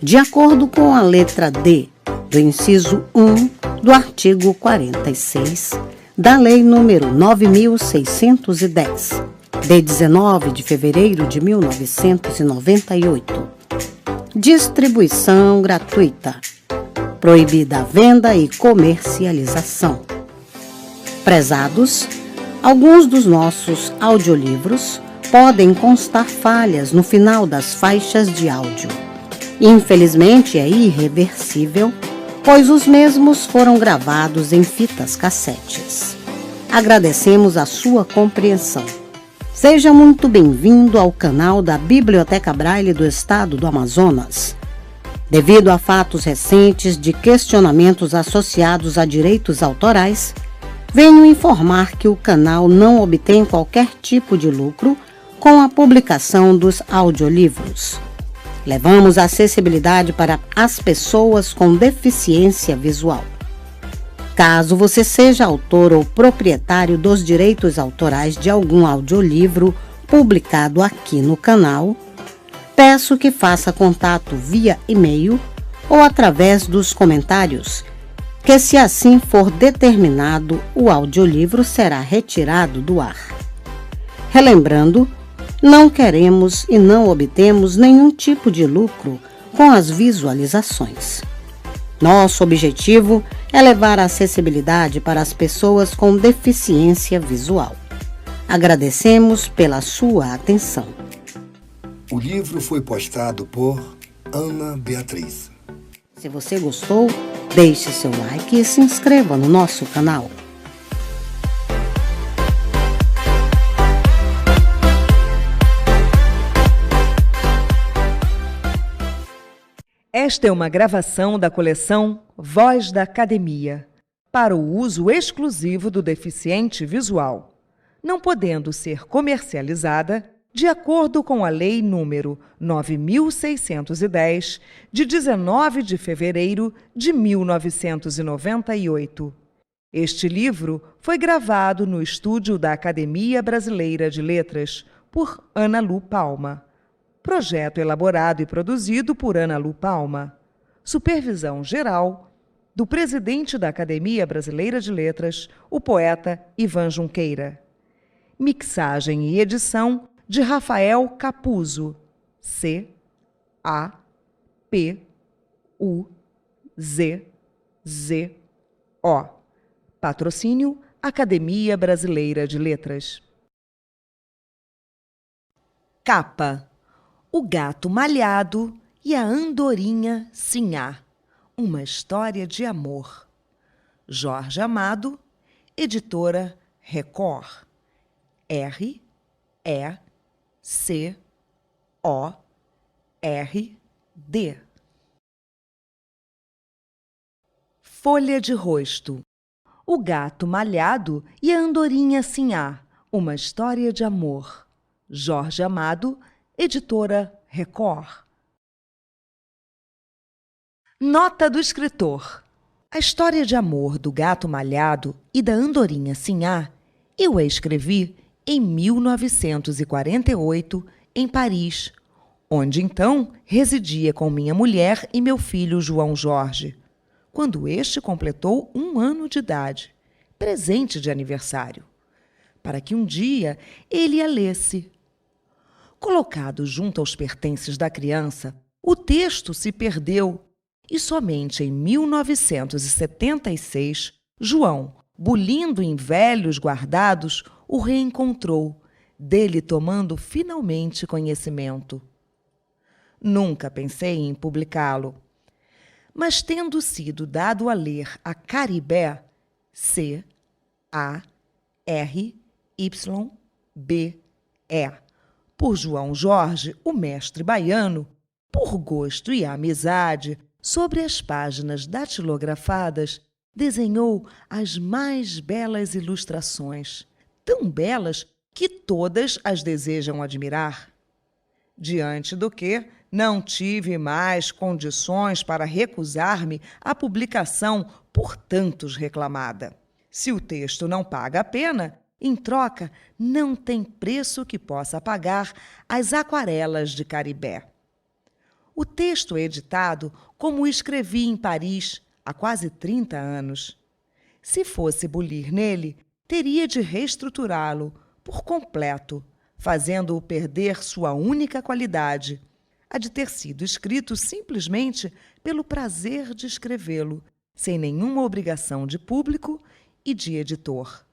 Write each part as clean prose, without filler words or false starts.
de acordo com a letra D do inciso 1 do artigo 46 da Lei nº 9.610, de 19 de fevereiro de 1998. Distribuição gratuita. Proibida a venda e comercialização. Prezados, alguns dos nossos audiolivros podem constar falhas no final das faixas de áudio. Infelizmente, é irreversível, pois os mesmos foram gravados em fitas cassetes. Agradecemos a sua compreensão. Seja muito bem-vindo ao canal da Biblioteca Braille do Estado do Amazonas. Devido a fatos recentes de questionamentos associados a direitos autorais, venho informar que o canal não obtém qualquer tipo de lucro com a publicação dos audiolivros. Levamos a acessibilidade para as pessoas com deficiência visual. Caso você seja autor ou proprietário dos direitos autorais de algum audiolivro publicado aqui no canal, peço que faça contato via e-mail ou através dos comentários, que, se assim for determinado, o audiolivro será retirado do ar. Relembrando, não queremos e não obtemos nenhum tipo de lucro com as visualizações. Nosso objetivo é levar a acessibilidade para as pessoas com deficiência visual. Agradecemos pela sua atenção. O livro foi postado por Ana Beatriz. Se você gostou, deixe seu like e se inscreva no nosso canal. Esta é uma gravação da coleção Voz da Academia, para o uso exclusivo do deficiente visual, não podendo ser comercializada de acordo com a Lei nº 9.610, de 19 de fevereiro de 1998. Este livro foi gravado no estúdio da Academia Brasileira de Letras por Ana Lu Palma. Projeto elaborado e produzido por Ana Lu Palma. Supervisão geral do presidente da Academia Brasileira de Letras, o poeta Ivan Junqueira. Mixagem e edição de Rafael Capuzzo, C-A-P-U-Z-Z-O. Patrocínio Academia Brasileira de Letras. Capa: O Gato Malhado e a Andorinha Sinhá. Uma história de amor. Jorge Amado, editora Record. R-E-C-O-R-D. Folha de rosto. O Gato Malhado e a Andorinha Sinhá. Uma história de amor. Jorge Amado, editora Record. Nota do escritor. A história de amor do Gato Malhado e da Andorinha Sinhá eu a escrevi em 1948, em Paris, onde então residia com minha mulher e meu filho João Jorge, quando este completou 1 ano de idade, presente de aniversário, para que um dia ele a lesse. Colocado junto aos pertences da criança, o texto se perdeu e somente em 1976, João, bulindo em velhos guardados, o reencontrou, dele tomando finalmente conhecimento. Nunca pensei em publicá-lo, mas tendo sido dado a ler a Caribé, C-A-R-Y-B-E, por João Jorge, o mestre baiano, por gosto e amizade, sobre as páginas datilografadas, desenhou as mais belas ilustrações, tão belas que todas as desejam admirar. Diante do que não tive mais condições para recusar-me à publicação por tantos reclamada. Se o texto não paga a pena, em troca, não tem preço que possa pagar as aquarelas de Caribé. O texto é editado como o escrevi em Paris há quase 30 anos. Se fosse bulir nele, teria de reestruturá-lo por completo, fazendo-o perder sua única qualidade, a de ter sido escrito simplesmente pelo prazer de escrevê-lo, sem nenhuma obrigação de público e de editor.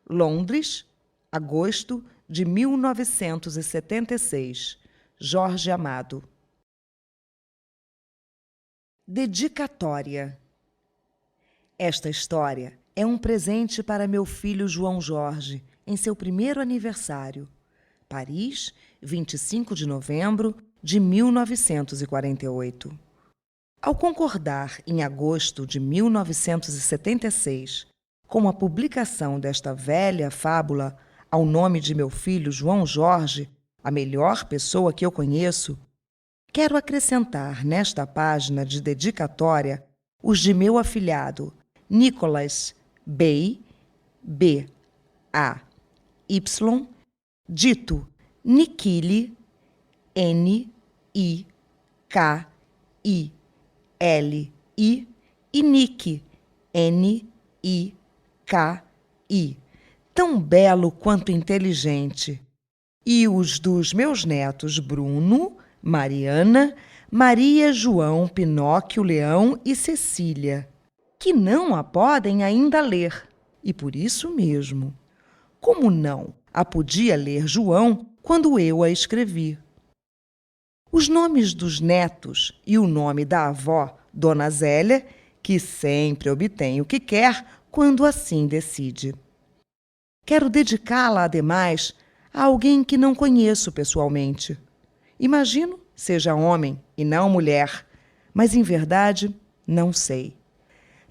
Londres, agosto de 1976. Jorge Amado. Dedicatória. Esta história é um presente para meu filho João Jorge, em seu primeiro aniversário. Paris, 25 de novembro de 1948. Ao concordar, em agosto de 1976, com a publicação desta velha fábula ao nome de meu filho João Jorge, a melhor pessoa que eu conheço, quero acrescentar nesta página de dedicatória os de meu afilhado Nicolas Bey, B-A-Y, dito Nikili, N-I-K-I-L-I, e Nick, N-I-K-I, tão belo quanto inteligente, e os dos meus netos Bruno, Mariana, Maria, João, Pinóquio, Leão e Cecília, que não a podem ainda ler, e por isso mesmo, como não a podia ler João quando eu a escrevi. Os nomes dos netos e o nome da avó, Dona Zélia, que sempre obtém o que quer quando assim decide. Quero dedicá-la, ademais, a alguém que não conheço pessoalmente. Imagino seja homem e não mulher, mas, em verdade, não sei.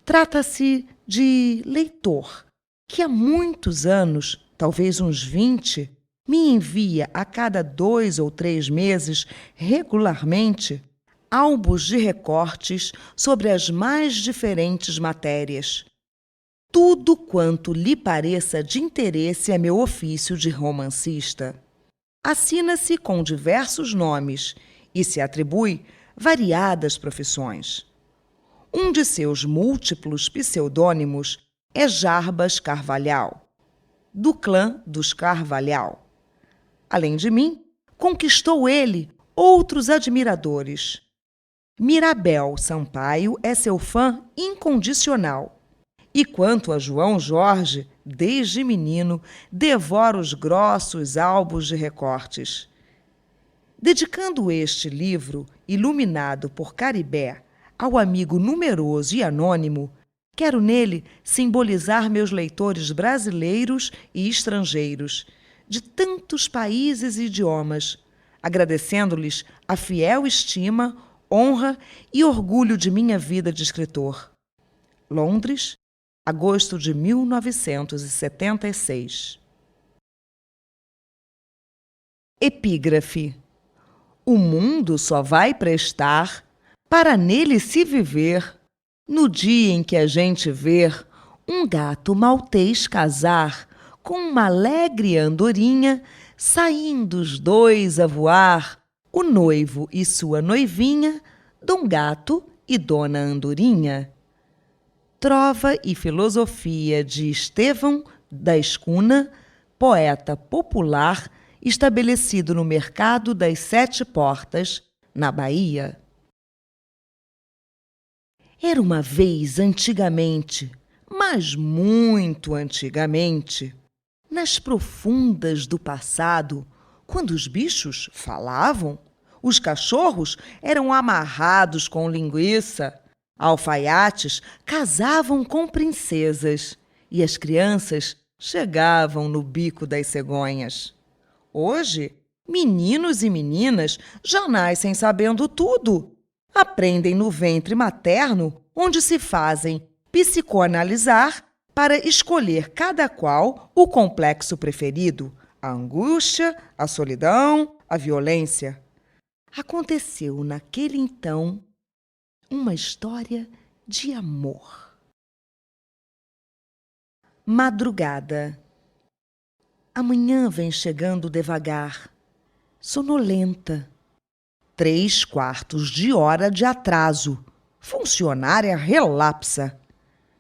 Trata-se de leitor, que há muitos anos, talvez uns 20, me envia a cada 2 ou 3 meses, regularmente, álbuns de recortes sobre as mais diferentes matérias. Tudo quanto lhe pareça de interesse a meu ofício de romancista. Assina-se com diversos nomes e se atribui variadas profissões. Um de seus múltiplos pseudônimos é Jarbas Carvalhal, do clã dos Carvalhal. Além de mim, conquistou ele outros admiradores. Mirabel Sampaio é seu fã incondicional. E quanto a João Jorge, desde menino, devora os grossos álbuns de recortes. Dedicando este livro, iluminado por Caribé, ao amigo numeroso e anônimo, quero nele simbolizar meus leitores brasileiros e estrangeiros, de tantos países e idiomas, agradecendo-lhes a fiel estima, honra e orgulho de minha vida de escritor. Londres, agosto de 1976. Epígrafe. O mundo só vai prestar para nele se viver no dia em que a gente ver um gato maltês casar com uma alegre andorinha, saindo os dois a voar, o noivo e sua noivinha, Dom Gato e Dona Andorinha. Trova e Filosofia de Estevão da Escuna, poeta popular estabelecido no mercado das 7 Portas, na Bahia. Era uma vez antigamente, mas muito antigamente, nas profundas do passado, quando os bichos falavam, os cachorros eram amarrados com linguiça, alfaiates casavam com princesas e as crianças chegavam no bico das cegonhas. Hoje, meninos e meninas já nascem sabendo tudo. Aprendem no ventre materno, onde se fazem psicoanalisar para escolher cada qual o complexo preferido, a angústia, a solidão, a violência. Aconteceu naquele então uma história de amor. Madrugada. A manhã vem chegando devagar, sonolenta. 3/4 de hora de atraso. Funcionária relapsa.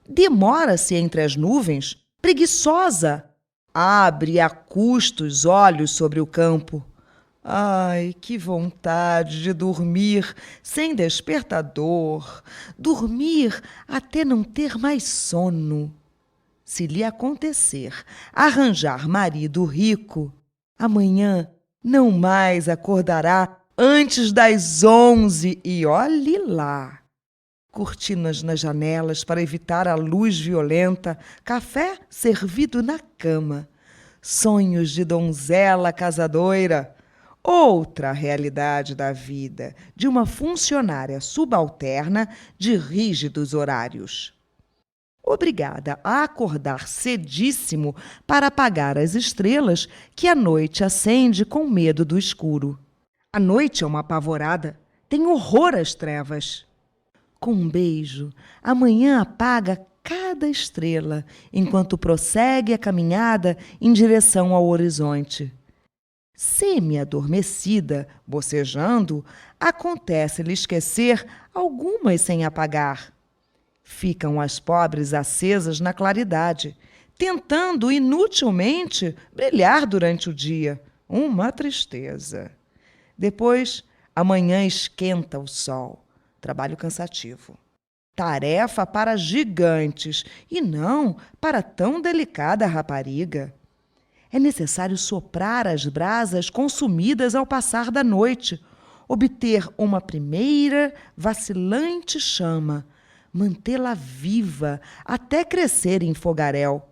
Demora-se entre as nuvens, preguiçosa. Abre a custo os olhos sobre o campo. Ai, que vontade de dormir sem despertador, dormir até não ter mais sono. Se lhe acontecer arranjar marido rico, amanhã não mais acordará antes das 11 e olhe lá. Cortinas nas janelas para evitar a luz violenta, café servido na cama, sonhos de donzela casadoira. Outra realidade da vida de uma funcionária subalterna de rígidos horários. Obrigada a acordar cedíssimo para apagar as estrelas que a noite acende com medo do escuro. A noite é uma apavorada, tem horror às trevas. Com um beijo, a manhã apaga cada estrela enquanto prossegue a caminhada em direção ao horizonte. Semi-adormecida, bocejando, acontece-lhe esquecer algumas sem apagar. Ficam as pobres acesas na claridade, tentando inutilmente brilhar durante o dia. Uma tristeza. Depois, amanhã esquenta o sol. Trabalho cansativo. Tarefa para gigantes e não para tão delicada rapariga. É necessário soprar as brasas consumidas ao passar da noite, obter uma primeira vacilante chama, mantê-la viva até crescer em fogaréu.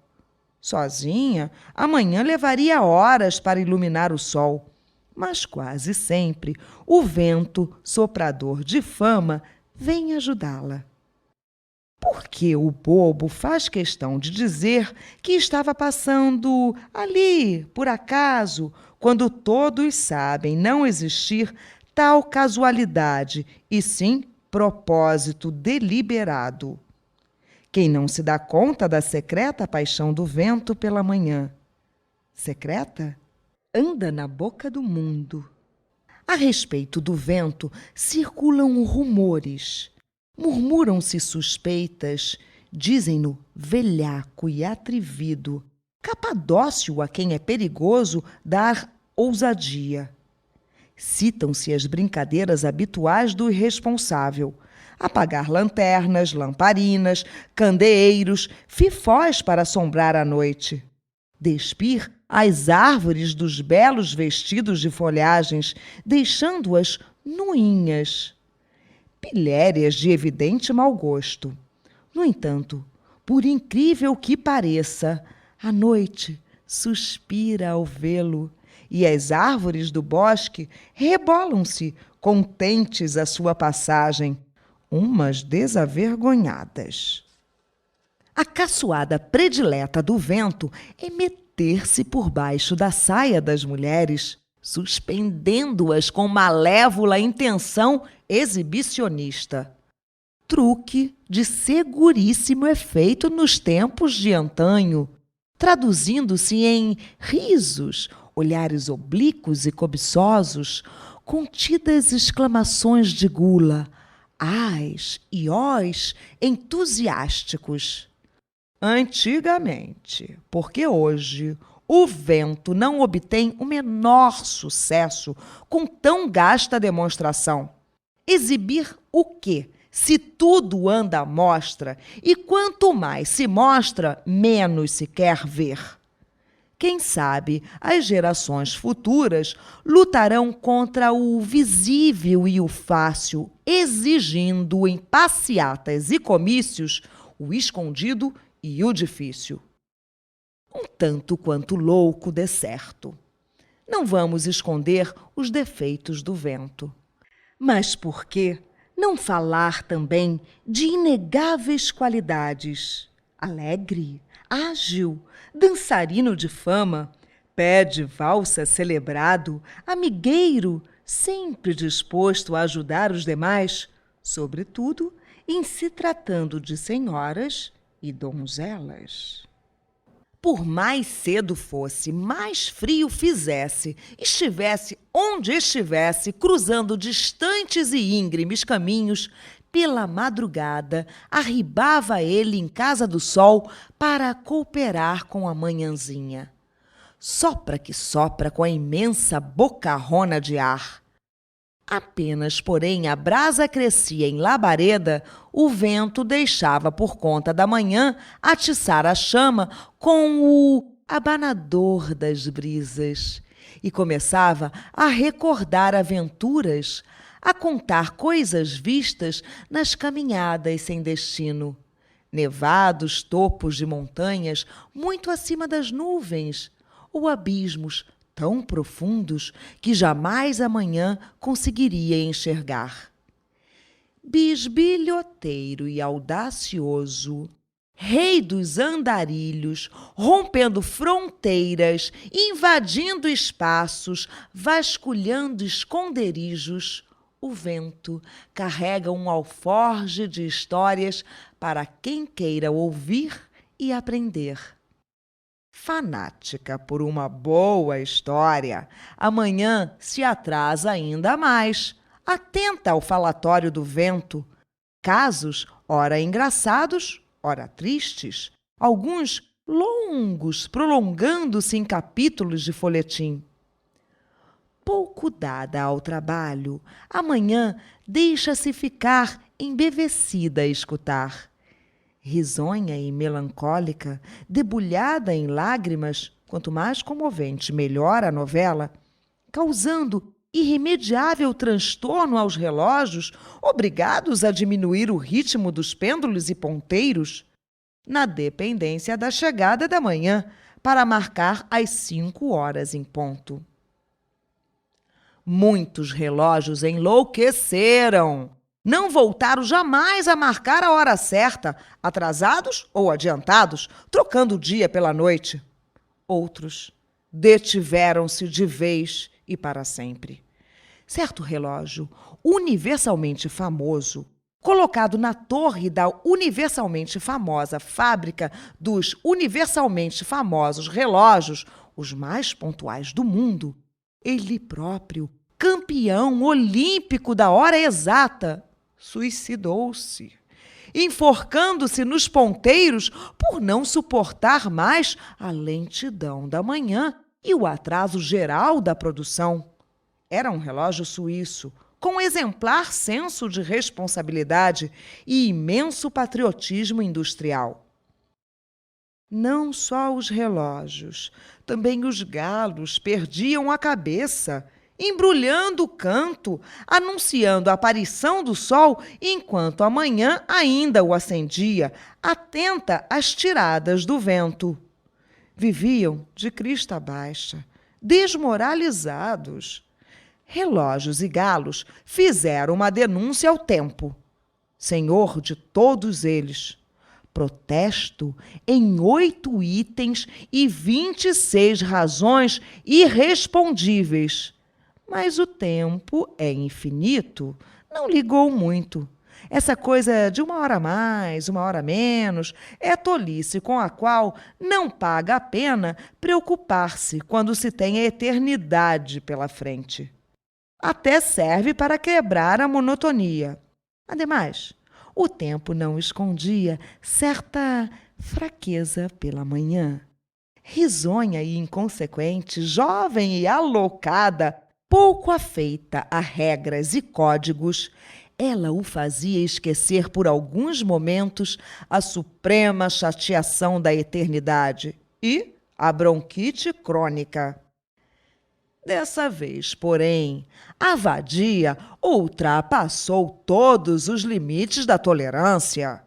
Sozinha, amanhã levaria horas para iluminar o sol, mas quase sempre o vento, soprador de fama, vem ajudá-la. Por que o bobo faz questão de dizer que estava passando ali, por acaso, quando todos sabem não existir tal casualidade, e sim propósito deliberado? Quem não se dá conta da secreta paixão do vento pela manhã? Secreta? Anda na boca do mundo. A respeito do vento, circulam rumores. Murmuram-se suspeitas, dizem-no velhaco e atrevido, capadócio a quem é perigoso dar ousadia. Citam-se as brincadeiras habituais do irresponsável, apagar lanternas, lamparinas, candeeiros, fifós para assombrar a noite, despir as árvores dos belos vestidos de folhagens, deixando-as nuinhas. Pilhérias de evidente mau gosto. No entanto, por incrível que pareça, a noite suspira ao vê-lo e as árvores do bosque rebolam-se, contentes à sua passagem, umas desavergonhadas. A caçoada predileta do vento é meter-se por baixo da saia das mulheres, suspendendo-as com malévola intenção exibicionista. Truque de seguríssimo efeito nos tempos de antanho, traduzindo-se em risos, olhares oblíquos e cobiçosos, contidas exclamações de gula, ais e óis entusiásticos. Antigamente, porque hoje o vento não obtém o menor sucesso com tão gasta demonstração. Exibir o quê? Se tudo anda à mostra, e quanto mais se mostra, menos se quer ver. Quem sabe as gerações futuras lutarão contra o visível e o fácil, exigindo em passeatas e comícios o escondido e o difícil. Um tanto quanto louco de certo. Não vamos esconder os defeitos do vento. Mas por que não falar também de inegáveis qualidades? Alegre, ágil, dançarino de fama, pé de valsa celebrado, amigueiro, sempre disposto a ajudar os demais, sobretudo em se tratando de senhoras e donzelas. Por mais cedo fosse, mais frio fizesse, estivesse onde estivesse, cruzando distantes e íngremes caminhos, pela madrugada arribava ele em casa do sol para cooperar com a manhãzinha. Sopra que sopra com a imensa bocarrona de ar. Apenas, porém, a brasa crescia em labareda, o vento deixava por conta da manhã atiçar a chama com o abanador das brisas e começava a recordar aventuras, a contar coisas vistas nas caminhadas sem destino. Nevados topos de montanhas muito acima das nuvens, ou abismos tão profundos que jamais amanhã conseguiria enxergar. Bisbilhoteiro e audacioso, rei dos andarilhos, rompendo fronteiras, invadindo espaços, vasculhando esconderijos, o vento carrega um alforje de histórias para quem queira ouvir e aprender. Fanática por uma boa história, amanhã se atrasa ainda mais, atenta ao falatório do vento. Casos, ora engraçados, ora tristes, alguns longos, prolongando-se em capítulos de folhetim. Pouco dada ao trabalho, amanhã deixa-se ficar embevecida a escutar. Risonha e melancólica, debulhada em lágrimas, quanto mais comovente, melhor a novela, causando irremediável transtorno aos relógios, obrigados a diminuir o ritmo dos pêndulos e ponteiros, na dependência da chegada da manhã, para marcar as 5 horas em ponto. Muitos relógios enlouqueceram. Não voltaram jamais a marcar a hora certa, atrasados ou adiantados, trocando o dia pela noite. Outros detiveram-se de vez e para sempre. Certo relógio, universalmente famoso, colocado na torre da universalmente famosa fábrica dos universalmente famosos relógios, os mais pontuais do mundo, ele próprio, campeão olímpico da hora exata, suicidou-se, enforcando-se nos ponteiros por não suportar mais a lentidão da manhã e o atraso geral da produção. Era um relógio suíço, com exemplar senso de responsabilidade e imenso patriotismo industrial. Não só os relógios, também os galos perdiam a cabeça, embrulhando o canto, anunciando a aparição do sol, enquanto a manhã ainda o acendia, atenta às tiradas do vento. Viviam de crista baixa, desmoralizados. Relógios e galos fizeram uma denúncia ao tempo. Senhor de todos eles, protesto em 8 itens e 26 razões irrespondíveis. Mas o tempo é infinito, não ligou muito. Essa coisa de 1 hora a mais, 1 hora a menos, é tolice com a qual não paga a pena preocupar-se quando se tem a eternidade pela frente. Até serve para quebrar a monotonia. Ademais, o tempo não escondia certa fraqueza pela manhã. Risonha e inconsequente, jovem e alocada, pouco afeita a regras e códigos, ela o fazia esquecer por alguns momentos a suprema chateação da eternidade e a bronquite crônica. Dessa vez, porém, a vadia ultrapassou todos os limites da tolerância.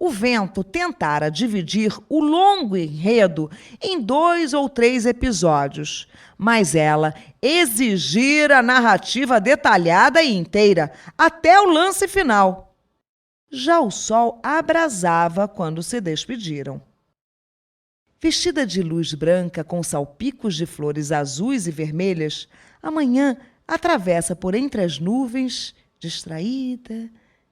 O vento tentara dividir o longo enredo em 2 ou 3 episódios, mas ela exigira a narrativa detalhada e inteira, até o lance final. Já o sol abrasava quando se despediram. Vestida de luz branca com salpicos de flores azuis e vermelhas, a manhã atravessa por entre as nuvens, distraída,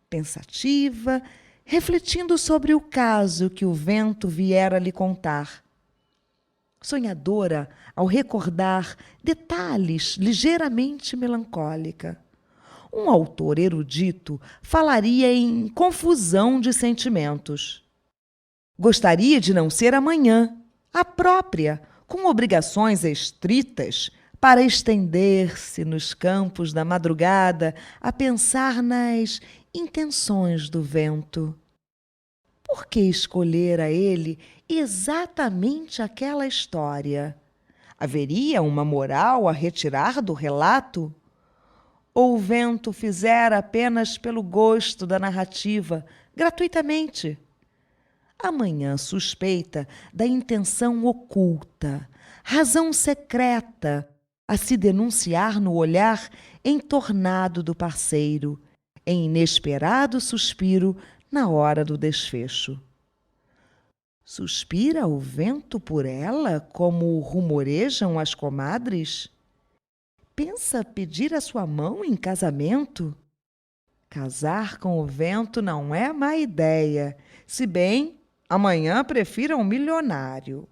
pensativa, refletindo sobre o caso que o vento viera lhe contar. sonhadora ao recordar detalhes ligeiramente melancólica. Um autor erudito falaria em confusão de sentimentos. Gostaria de não ser amanhã, a própria, com obrigações estritas, para estender-se nos campos da madrugada a pensar nas intenções do vento. Por que escolher a ele exatamente aquela história? Haveria uma moral a retirar do relato? Ou o vento fizera apenas pelo gosto da narrativa, gratuitamente? Amanhã suspeita da intenção oculta, razão secreta a se denunciar no olhar entornado do parceiro, em inesperado suspiro na hora do desfecho. Suspira o vento por ela, como rumorejam as comadres? Pensa pedir a sua mão em casamento? Casar com o vento não é má ideia, se bem amanhã prefira um milionário.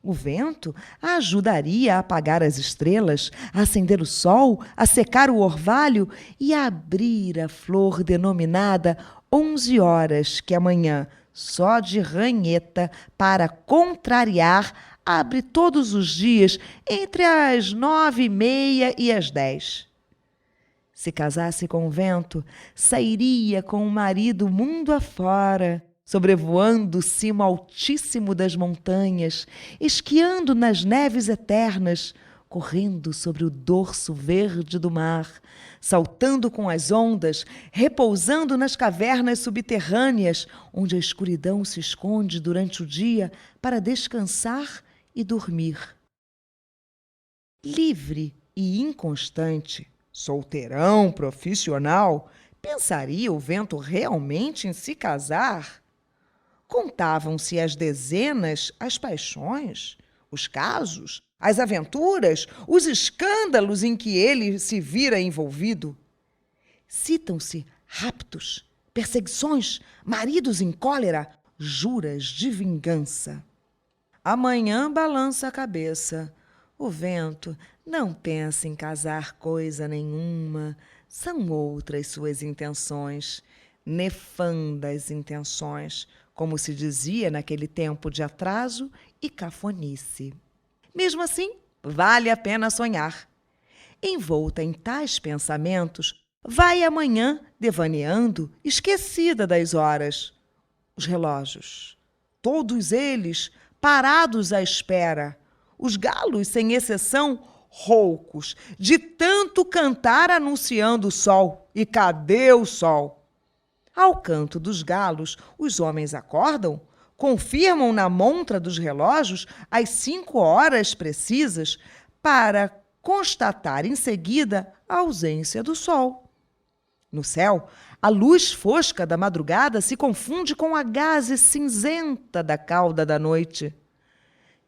O vento a ajudaria a apagar as estrelas, a acender o sol, a secar o orvalho e a abrir a flor denominada 11 horas, que amanhã, só de ranheta, para contrariar, abre todos os dias entre as 9h30 e as 10. Se casasse com o vento, sairia com o marido mundo afora, sobrevoando o cimo altíssimo das montanhas, esquiando nas neves eternas, correndo sobre o dorso verde do mar, saltando com as ondas, repousando nas cavernas subterrâneas, onde a escuridão se esconde durante o dia para descansar e dormir. Livre e inconstante, solteirão profissional, pensaria o vento realmente em se casar? Contavam-se as dezenas, as paixões, os casos, as aventuras, os escândalos em que ele se vira envolvido. Citam-se raptos, perseguições, maridos em cólera, juras de vingança. Amanhã balança a cabeça. O vento não pensa em casar coisa nenhuma. São outras suas intenções, nefandas intenções, como se dizia naquele tempo de atraso e cafonice. Mesmo assim, vale a pena sonhar. Envolta em tais pensamentos, vai amanhã devaneando, esquecida das horas. Os relógios, todos eles parados à espera, os galos, sem exceção, roucos, de tanto cantar anunciando o sol. E cadê o sol? Ao canto dos galos, os homens acordam, confirmam na montra dos relógios as 5 horas precisas para constatar em seguida a ausência do sol. No céu, a luz fosca da madrugada se confunde com a gaze cinzenta da cauda da noite.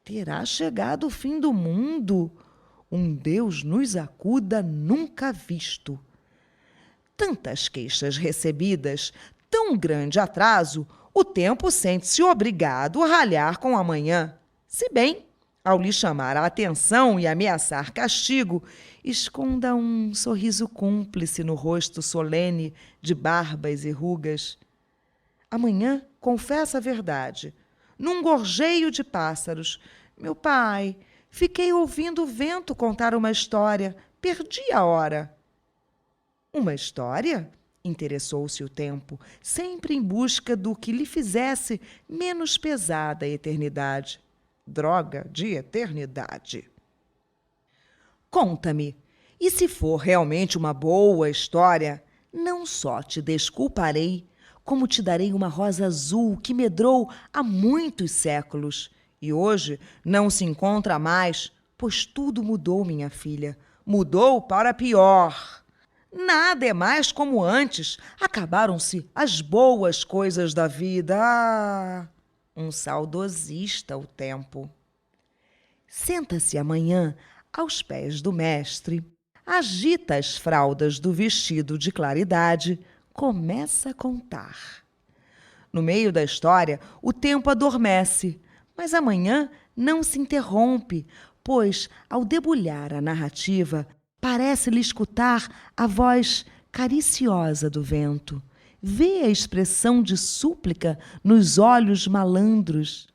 Terá chegado o fim do mundo, um Deus nos acuda nunca visto. Tantas queixas recebidas, tão grande atraso, o tempo sente-se obrigado a ralhar com amanhã. Se bem, ao lhe chamar a atenção e ameaçar castigo, esconda um sorriso cúmplice no rosto solene de barbas e rugas. Amanhã confessa a verdade. Num gorjeio de pássaros: meu pai, fiquei ouvindo o vento contar uma história, perdi a hora. Uma história? Interessou-se o tempo, sempre em busca do que lhe fizesse menos pesada a eternidade. Droga de eternidade. Conta-me, e se for realmente uma boa história, não só te desculparei, como te darei uma rosa azul que medrou há muitos séculos e hoje não se encontra mais, pois tudo mudou, minha filha, mudou para pior. Nada é mais como antes. Acabaram-se as boas coisas da vida. Ah, um saudosista o tempo. Senta-se amanhã aos pés do mestre, agita as fraldas do vestido de claridade, começa a contar. No meio da história, o tempo adormece, mas amanhã não se interrompe, pois, ao debulhar a narrativa, parece-lhe escutar a voz cariciosa do vento. Vê a expressão de súplica nos olhos malandros.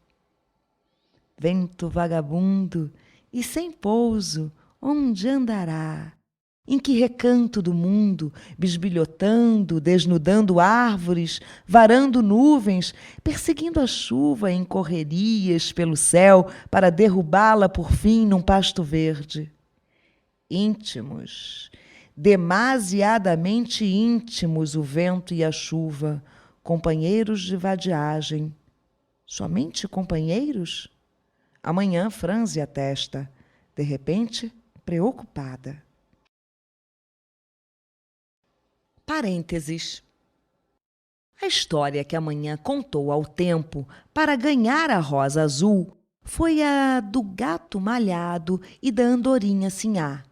Vento vagabundo e sem pouso, onde andará? Em que recanto do mundo, bisbilhotando, desnudando árvores, varando nuvens, perseguindo a chuva em correrias pelo céu para derrubá-la por fim num pasto verde? Íntimos, demasiadamente íntimos o vento e a chuva, companheiros de vadiagem. Somente companheiros? Amanhã franze a testa, de repente, preocupada. Parênteses. A história que amanhã contou ao tempo para ganhar a rosa azul foi a do gato malhado e da andorinha sinhá.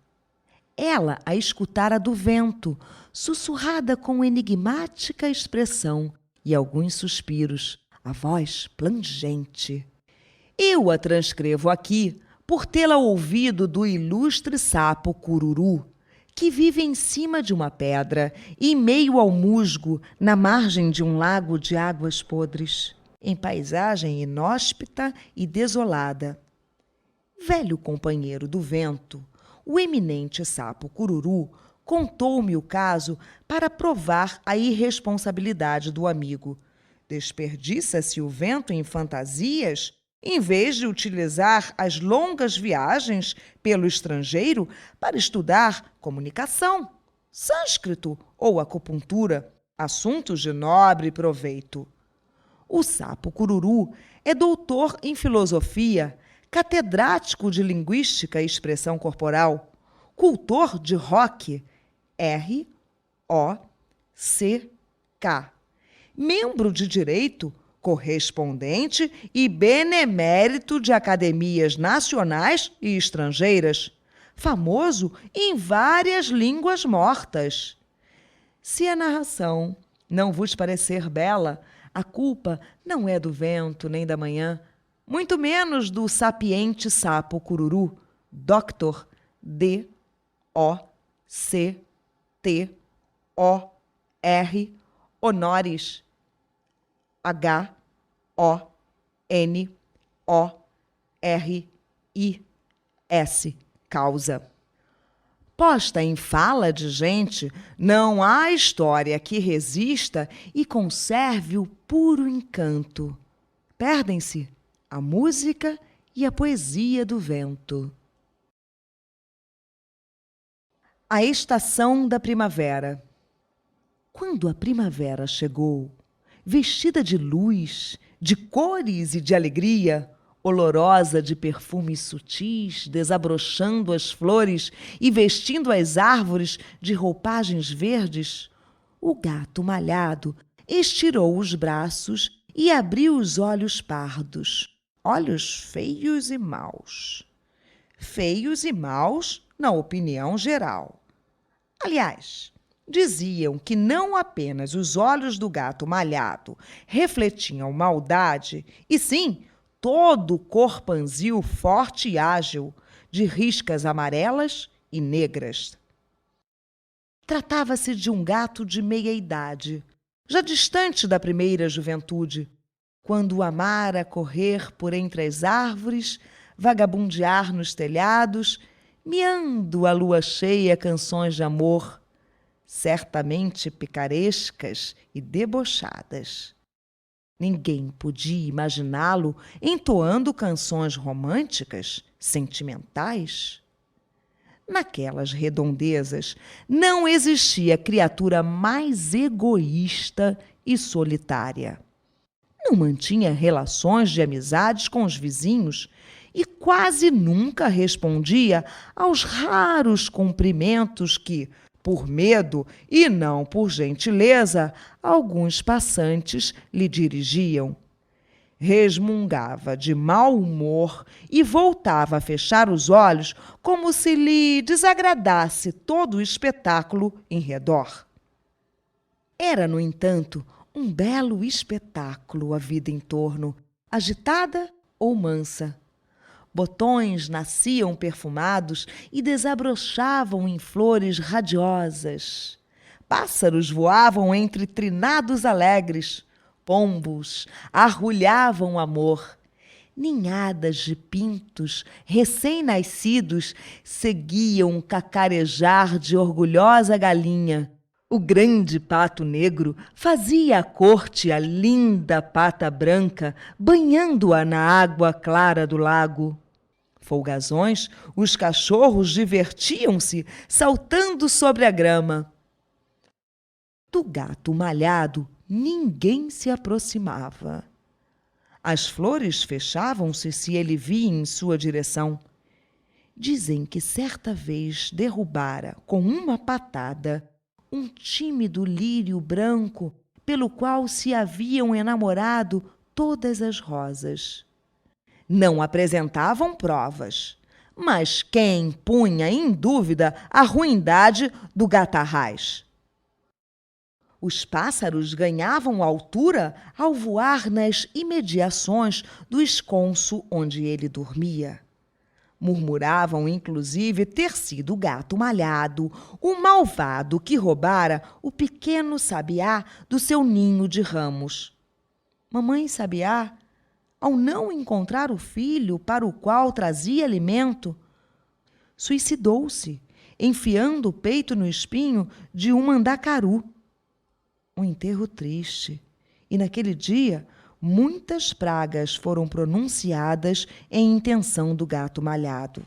Ela a escutara do vento, sussurrada com enigmática expressão e alguns suspiros, a voz plangente. Eu a transcrevo aqui por tê-la ouvido do ilustre sapo cururu, que vive em cima de uma pedra, em meio ao musgo, na margem de um lago de águas podres, em paisagem inóspita e desolada. Velho companheiro do vento, o eminente sapo cururu contou-me o caso para provar a irresponsabilidade do amigo. Desperdiça-se o vento em fantasias, em vez de utilizar as longas viagens pelo estrangeiro para estudar comunicação, sânscrito ou acupuntura, assuntos de nobre proveito. O sapo cururu é doutor em filosofia, catedrático de linguística e expressão corporal, cultor de rock, R-O-C-K, membro de direito, correspondente e benemérito de academias nacionais e estrangeiras, famoso em várias línguas mortas. Se a narração não vos parecer bela, a culpa não é do vento nem da manhã, muito menos do sapiente sapo cururu, Dr. D-O-C-T-O-R, honoris H-O-N-O-R-I-S, causa. Posta em fala de gente, não há história que resista e conserve o puro encanto. Perdem-se a música e a poesia do vento. A estação da primavera. Quando a primavera chegou, vestida de luz, de cores e de alegria, olorosa de perfumes sutis, desabrochando as flores e vestindo as árvores de roupagens verdes, o gato malhado estirou os braços e abriu os olhos pardos, olhos feios e maus. Feios e maus na opinião geral. Aliás, diziam que não apenas os olhos do gato malhado refletiam maldade, e sim todo o corpanzil forte e ágil, de riscas amarelas e negras. Tratava-se de um gato de meia-idade, já distante da primeira juventude, quando amara correr por entre as árvores, vagabundear nos telhados, miando à lua cheia canções de amor, certamente picarescas e debochadas. Ninguém podia imaginá-lo entoando canções românticas, sentimentais. Naquelas redondezas não existia criatura mais egoísta e solitária. Não mantinha relações de amizades com os vizinhos e quase nunca respondia aos raros cumprimentos que, por medo e não por gentileza, alguns passantes lhe dirigiam. Resmungava de mau humor e voltava a fechar os olhos como se lhe desagradasse todo o espetáculo em redor. Era, no entanto, um belo espetáculo a vida em torno, agitada ou mansa. Botões nasciam perfumados e desabrochavam em flores radiosas. Pássaros voavam entre trinados alegres. Pombos arrulhavam amor. Ninhadas de pintos recém-nascidos seguiam o cacarejar de orgulhosa galinha. O grande pato negro fazia a corte à linda pata branca, banhando-a na água clara do lago. Folgazões, os cachorros divertiam-se, saltando sobre a grama. Do gato malhado, ninguém se aproximava. As flores fechavam-se se ele via em sua direção. Dizem que certa vez derrubara, com uma patada, um tímido lírio branco pelo qual se haviam enamorado todas as rosas. Não apresentavam provas, mas quem punha em dúvida a ruindade do gatarrás? Os pássaros ganhavam altura ao voar nas imediações do esconso onde ele dormia. Murmuravam, inclusive, ter sido o gato malhado, o malvado que roubara o pequeno sabiá do seu ninho de ramos. Mamãe Sabiá, ao não encontrar o filho para o qual trazia alimento, suicidou-se, enfiando o peito no espinho de um mandacaru. Um enterro triste, e naquele dia muitas pragas foram pronunciadas em intenção do gato malhado.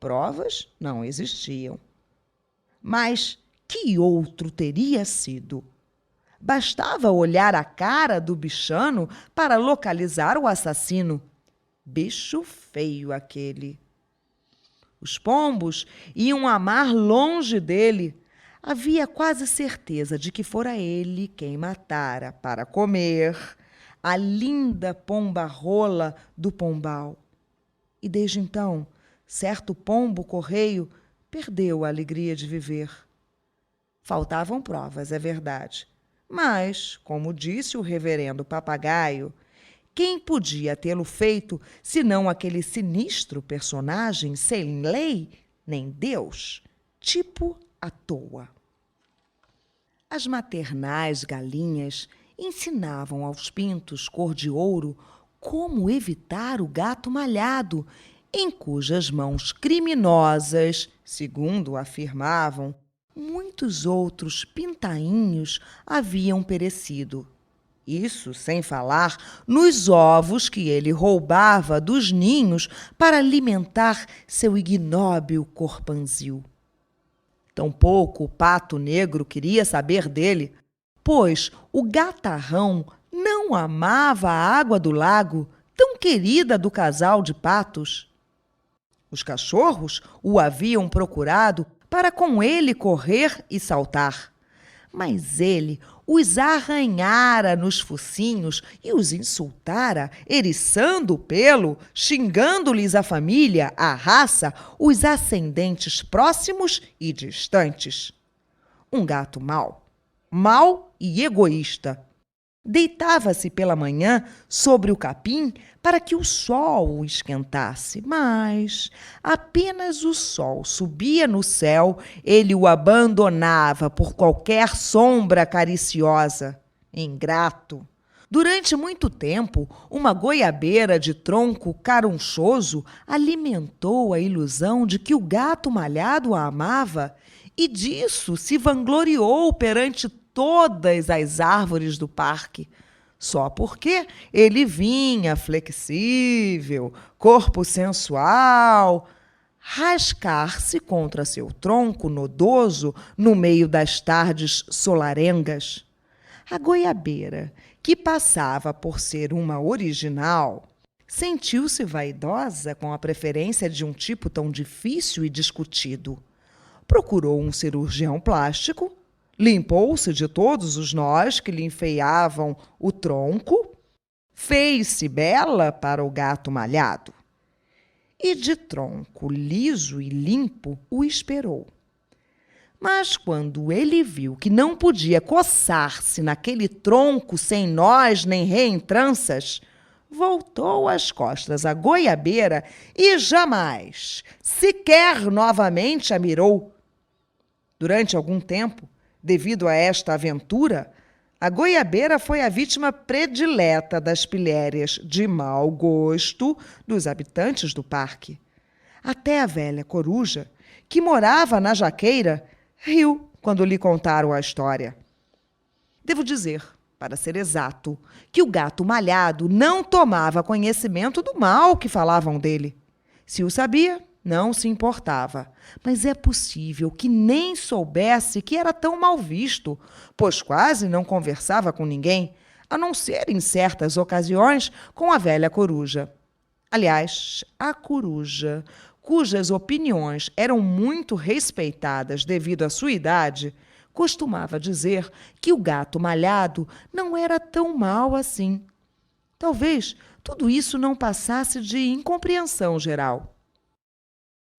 Provas não existiam. Mas que outro teria sido? Bastava olhar a cara do bichano para localizar o assassino. Bicho feio aquele. Os pombos iam amar longe dele. Havia quase certeza de que fora ele quem matara para comer a linda pomba-rola do pombal. E desde então, certo pombo-correio perdeu a alegria de viver. Faltavam provas, é verdade. Mas, como disse o reverendo papagaio, quem podia tê-lo feito senão aquele sinistro personagem sem lei nem Deus, tipo à toa? As maternais galinhas ensinavam aos pintos cor-de-ouro como evitar o gato malhado, em cujas mãos criminosas, segundo afirmavam, muitos outros pintainhos haviam perecido. Isso sem falar nos ovos que ele roubava dos ninhos para alimentar seu ignóbil corpanzil. Tampouco o pato negro queria saber dele, pois o gatarrão não amava a água do lago, tão querida do casal de patos. Os cachorros o haviam procurado para com ele correr e saltar, mas ele os arranhara nos focinhos e os insultara, eriçando o pelo, xingando-lhes a família, a raça, os ascendentes próximos e distantes. Um gato mau e egoísta. Deitava-se pela manhã sobre o capim para que o sol o esquentasse, mas apenas o sol subia no céu, ele o abandonava por qualquer sombra cariciosa. Ingrato! Durante muito tempo, uma goiabeira de tronco carunchoso alimentou a ilusão de que o gato malhado a amava e disso se vangloriou perante todas as árvores do parque, só porque ele vinha flexível, corpo sensual, rascar-se contra seu tronco nodoso no meio das tardes solarengas. A goiabeira, que passava por ser uma original, sentiu-se vaidosa com a preferência de um tipo tão difícil e discutido. Procurou um cirurgião plástico, limpou-se de todos os nós que lhe enfeiavam o tronco, fez-se bela para o gato malhado e, de tronco liso e limpo, o esperou. Mas quando ele viu que não podia coçar-se naquele tronco sem nós nem reentranças, voltou as costas à goiabeira e jamais, sequer novamente a mirou. Durante algum tempo, devido a esta aventura, a goiabeira foi a vítima predileta das pilhérias de mau gosto dos habitantes do parque. Até a velha coruja, que morava na jaqueira, riu quando lhe contaram a história. Devo dizer, para ser exato, que o gato malhado não tomava conhecimento do mal que falavam dele. Se o sabia, não se importava. Mas é possível que nem soubesse que era tão mal visto, pois quase não conversava com ninguém, a não ser em certas ocasiões com a velha coruja. Aliás, a coruja, cujas opiniões eram muito respeitadas devido à sua idade, costumava dizer que o gato malhado não era tão mau assim. Talvez tudo isso não passasse de incompreensão geral.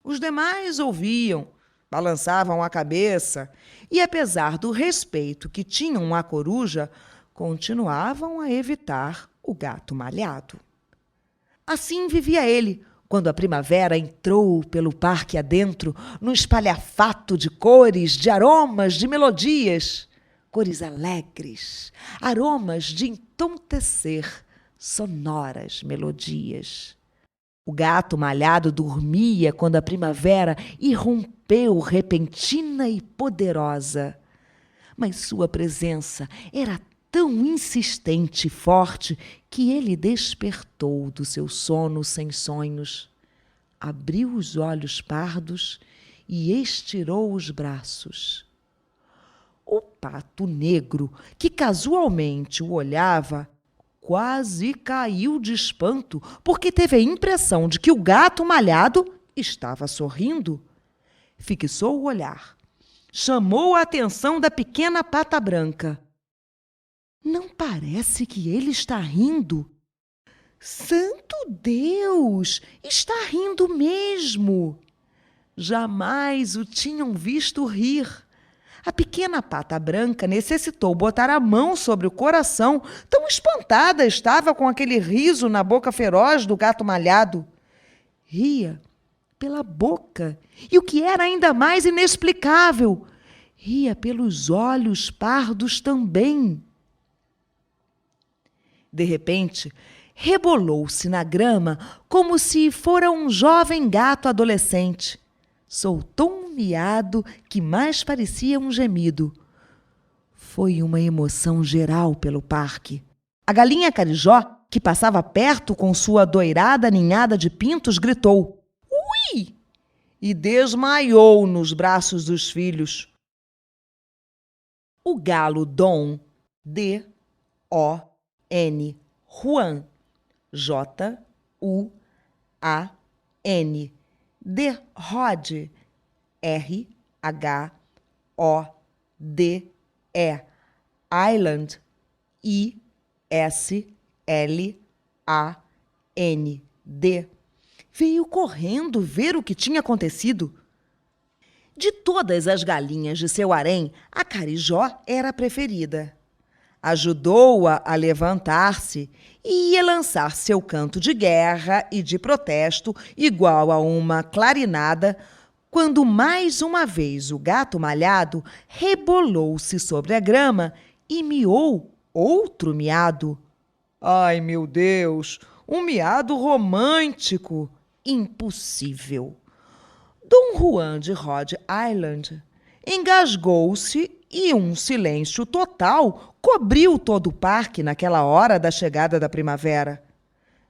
Os demais ouviam, balançavam a cabeça e, apesar do respeito que tinham à coruja, continuavam a evitar o gato malhado. Assim vivia ele, quando a primavera entrou pelo parque adentro, num espalhafato de cores, de aromas, de melodias. Cores alegres, aromas de entontecer, sonoras melodias. O gato malhado dormia quando a primavera irrompeu repentina e poderosa. Mas sua presença era tão insistente e forte que ele despertou do seu sono sem sonhos, abriu os olhos pardos e estirou os braços. O pato negro, que casualmente o olhava, quase caiu de espanto, porque teve a impressão de que o gato malhado estava sorrindo. Fixou o olhar, chamou a atenção da pequena pata branca. Não parece que ele está rindo. Santo Deus! Está rindo mesmo! Jamais o tinham visto rir. A pequena pata branca necessitou botar a mão sobre o coração, tão espantada estava com aquele riso na boca feroz do gato malhado. Ria pela boca, e o que era ainda mais inexplicável, ria pelos olhos pardos também. De repente, rebolou-se na grama como se fora um jovem gato adolescente. Soltou um miado que mais parecia um gemido. Foi uma emoção geral pelo parque. A galinha carijó, que passava perto com sua doirada ninhada de pintos, gritou "Ui!" e desmaiou nos braços dos filhos. O galo Dom, D-O-N, Juan, J-U-A-N, de Rod, R-H-O-D-E, Island, I-S-L-A-N-D, veio correndo ver o que tinha acontecido. De todas as galinhas de seu harém, a carijó era a preferida. Ajudou-a a levantar-se e ia lançar seu canto de guerra e de protesto igual a uma clarinada, quando mais uma vez o gato malhado rebolou-se sobre a grama e miou outro miado. Ai, meu Deus, um miado romântico! Impossível! Dom Juan de Rhode Island engasgou-se e um silêncio total cobriu todo o parque naquela hora da chegada da primavera.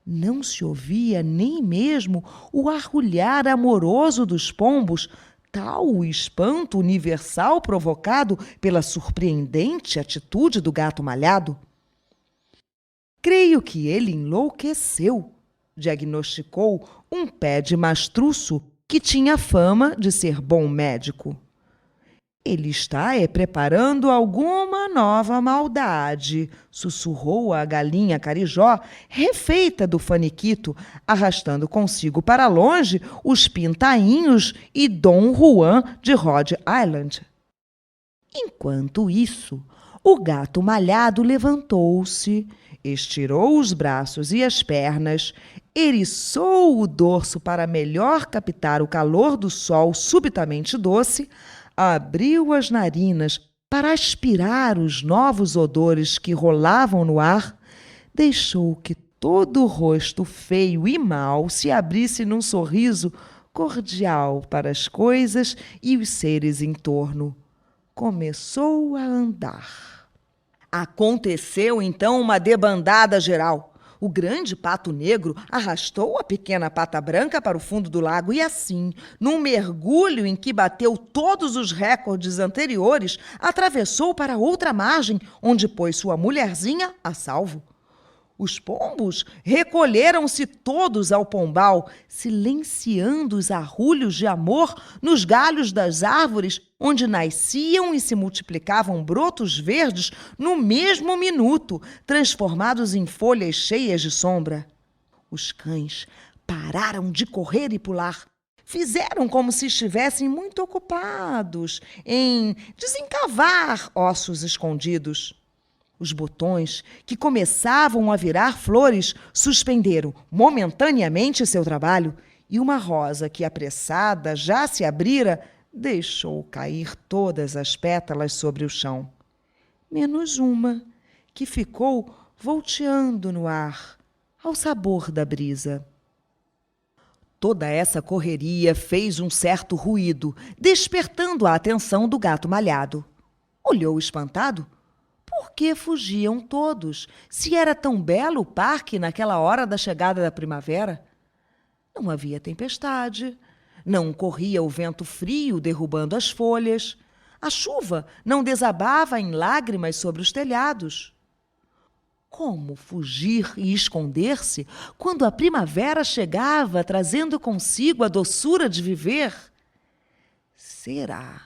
Não se ouvia nem mesmo o arrulhar amoroso dos pombos, tal o espanto universal provocado pela surpreendente atitude do gato malhado. Creio que ele enlouqueceu, diagnosticou um pé de mastruço que tinha fama de ser bom médico. Ele está preparando alguma nova maldade, sussurrou a galinha carijó, refeita do faniquito, arrastando consigo para longe os pintainhos e Dom Juan de Rhode Island. Enquanto isso, O gato malhado levantou-se, estirou os braços e as pernas, eriçou o dorso para melhor captar o calor do sol subitamente doce, abriu as narinas para aspirar os novos odores que rolavam no ar, deixou que todo o rosto feio e mau se abrisse num sorriso cordial para as coisas e os seres em torno. Começou a andar. Aconteceu então uma debandada geral. O grande pato negro arrastou a pequena pata branca para o fundo do lago e assim, num mergulho em que bateu todos os recordes anteriores, atravessou para outra margem, onde pôs sua mulherzinha a salvo. Os pombos recolheram-se todos ao pombal, silenciando os arrulhos de amor nos galhos das árvores, onde nasciam e se multiplicavam brotos verdes no mesmo minuto, transformados em folhas cheias de sombra. Os cães pararam de correr e pular. Fizeram como se estivessem muito ocupados em desencavar ossos escondidos. Os botões, que começavam a virar flores, suspenderam momentaneamente seu trabalho e uma rosa que, apressada, já se abrira, deixou cair todas as pétalas sobre o chão. Menos uma, que ficou volteando no ar, ao sabor da brisa. Toda essa correria fez um certo ruído, despertando a atenção do gato malhado. Olhou espantado. Por que fugiam todos, se era tão belo o parque naquela hora da chegada da primavera? Não havia tempestade, não corria o vento frio derrubando as folhas, a chuva não desabava em lágrimas sobre os telhados. Como fugir e esconder-se quando a primavera chegava trazendo consigo a doçura de viver? Será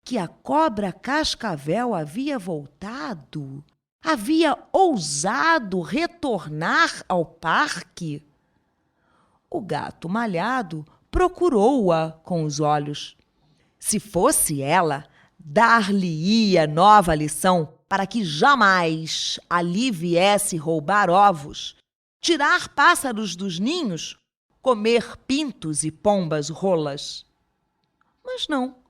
que a cobra cascavel havia voltado? Havia ousado retornar ao parque? O gato malhado procurou-a com os olhos. Se fosse ela, dar-lhe-ia nova lição para que jamais ali viesse roubar ovos, tirar pássaros dos ninhos, comer pintos e pombas rolas. Mas não.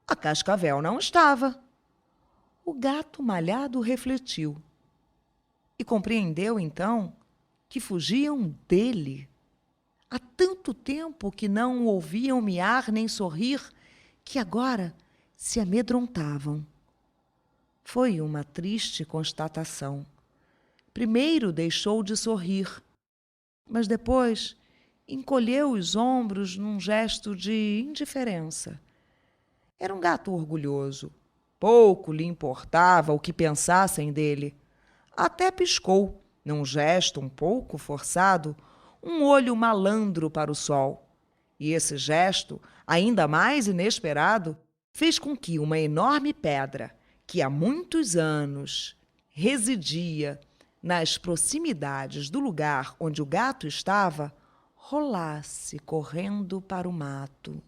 A cascavel não estava. O gato malhado refletiu e compreendeu, então, que fugiam dele. Há tanto tempo que não o ouviam miar nem sorrir, que agora se amedrontavam. Foi uma triste constatação. Primeiro deixou de sorrir, mas depois encolheu os ombros num gesto de indiferença. Era um gato orgulhoso. Pouco lhe importava o que pensassem dele. Até piscou, num gesto um pouco forçado, um olho malandro para o sol. E esse gesto, ainda mais inesperado, fez com que uma enorme pedra, que há muitos anos residia nas proximidades do lugar onde o gato estava, rolasse correndo para o mato.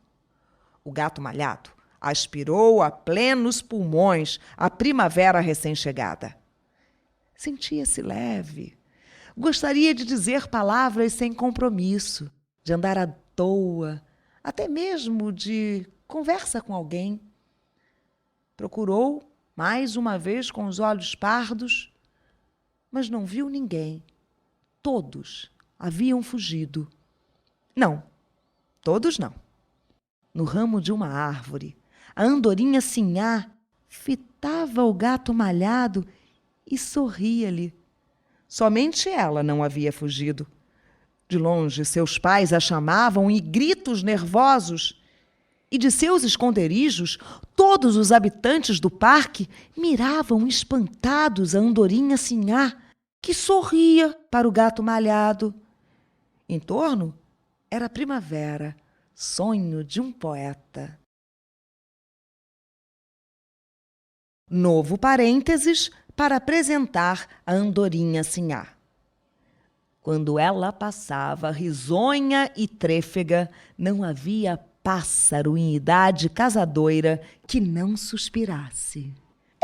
O gato malhado aspirou a plenos pulmões a primavera recém-chegada. Sentia-se leve. Gostaria de dizer palavras sem compromisso, de andar à toa, até mesmo de conversa com alguém. Procurou, mais uma vez com os olhos pardos, mas não viu ninguém. Todos haviam fugido. Não, todos não. No ramo de uma árvore, a andorinha sinhá fitava o gato malhado e sorria-lhe. Somente ela não havia fugido. De longe, seus pais a chamavam em gritos nervosos. E de seus esconderijos, todos os habitantes do parque miravam espantados a andorinha sinhá, que sorria para o gato malhado. Em torno era primavera, sonho de um poeta. Novo parênteses para apresentar a andorinha sinhá. Quando ela passava risonha e trêfega, não havia pássaro em idade casadoira que não suspirasse.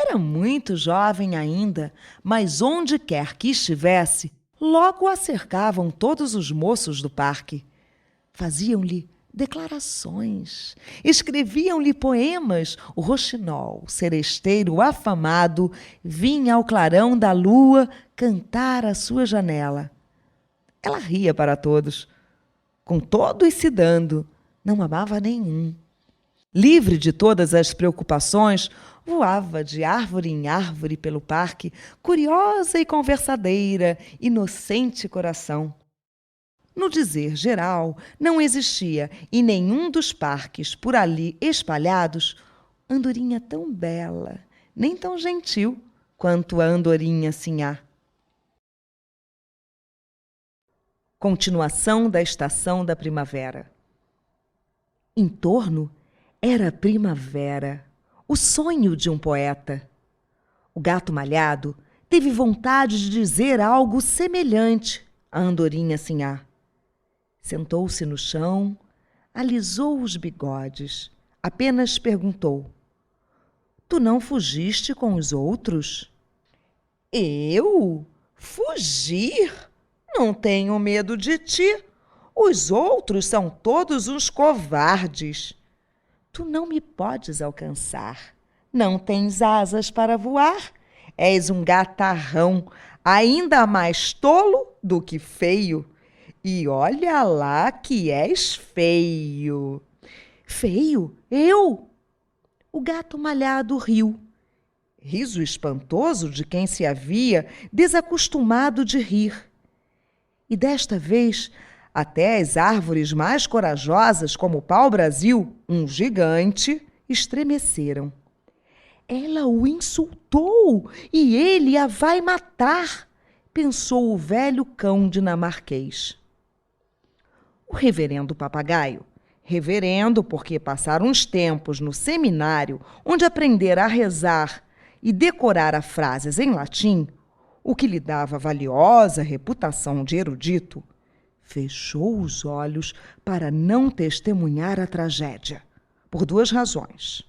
Era muito jovem ainda, mas onde quer que estivesse, logo a cercavam todos os moços do parque. Faziam-lhe declarações, escreviam-lhe poemas. O roxinol, seresteiro afamado, vinha ao clarão da lua cantar à sua janela. Ela ria para todos, com todos se dando, não amava nenhum. Livre de todas as preocupações, voava de árvore em árvore pelo parque, curiosa e conversadeira, inocente coração. No dizer geral, não existia em nenhum dos parques por ali espalhados andorinha tão bela, nem tão gentil quanto a andorinha Sinhá. Continuação da estação da primavera. Em torno era primavera, o sonho de um poeta. O gato malhado teve vontade de dizer algo semelhante à andorinha Sinhá. Sentou-se no chão, alisou os bigodes, apenas perguntou: Tu não fugiste com os outros? Eu? Fugir? Não tenho medo de ti. Os outros são todos uns covardes. Tu não me podes alcançar. Não tens asas para voar. És um gatarrão, ainda mais tolo do que feio. E olha lá que és feio. Feio? Eu? O gato malhado riu. Riso espantoso de quem se havia desacostumado de rir. E desta vez, até as árvores mais corajosas, como o pau-brasil, um gigante, estremeceram. Ela o insultou e ele a vai matar, pensou o velho cão dinamarquês. O reverendo papagaio, reverendo porque passaram uns tempos no seminário onde aprendera a rezar e decorara frases em latim, o que lhe dava valiosa reputação de erudito, fechou os olhos para não testemunhar a tragédia, por duas razões.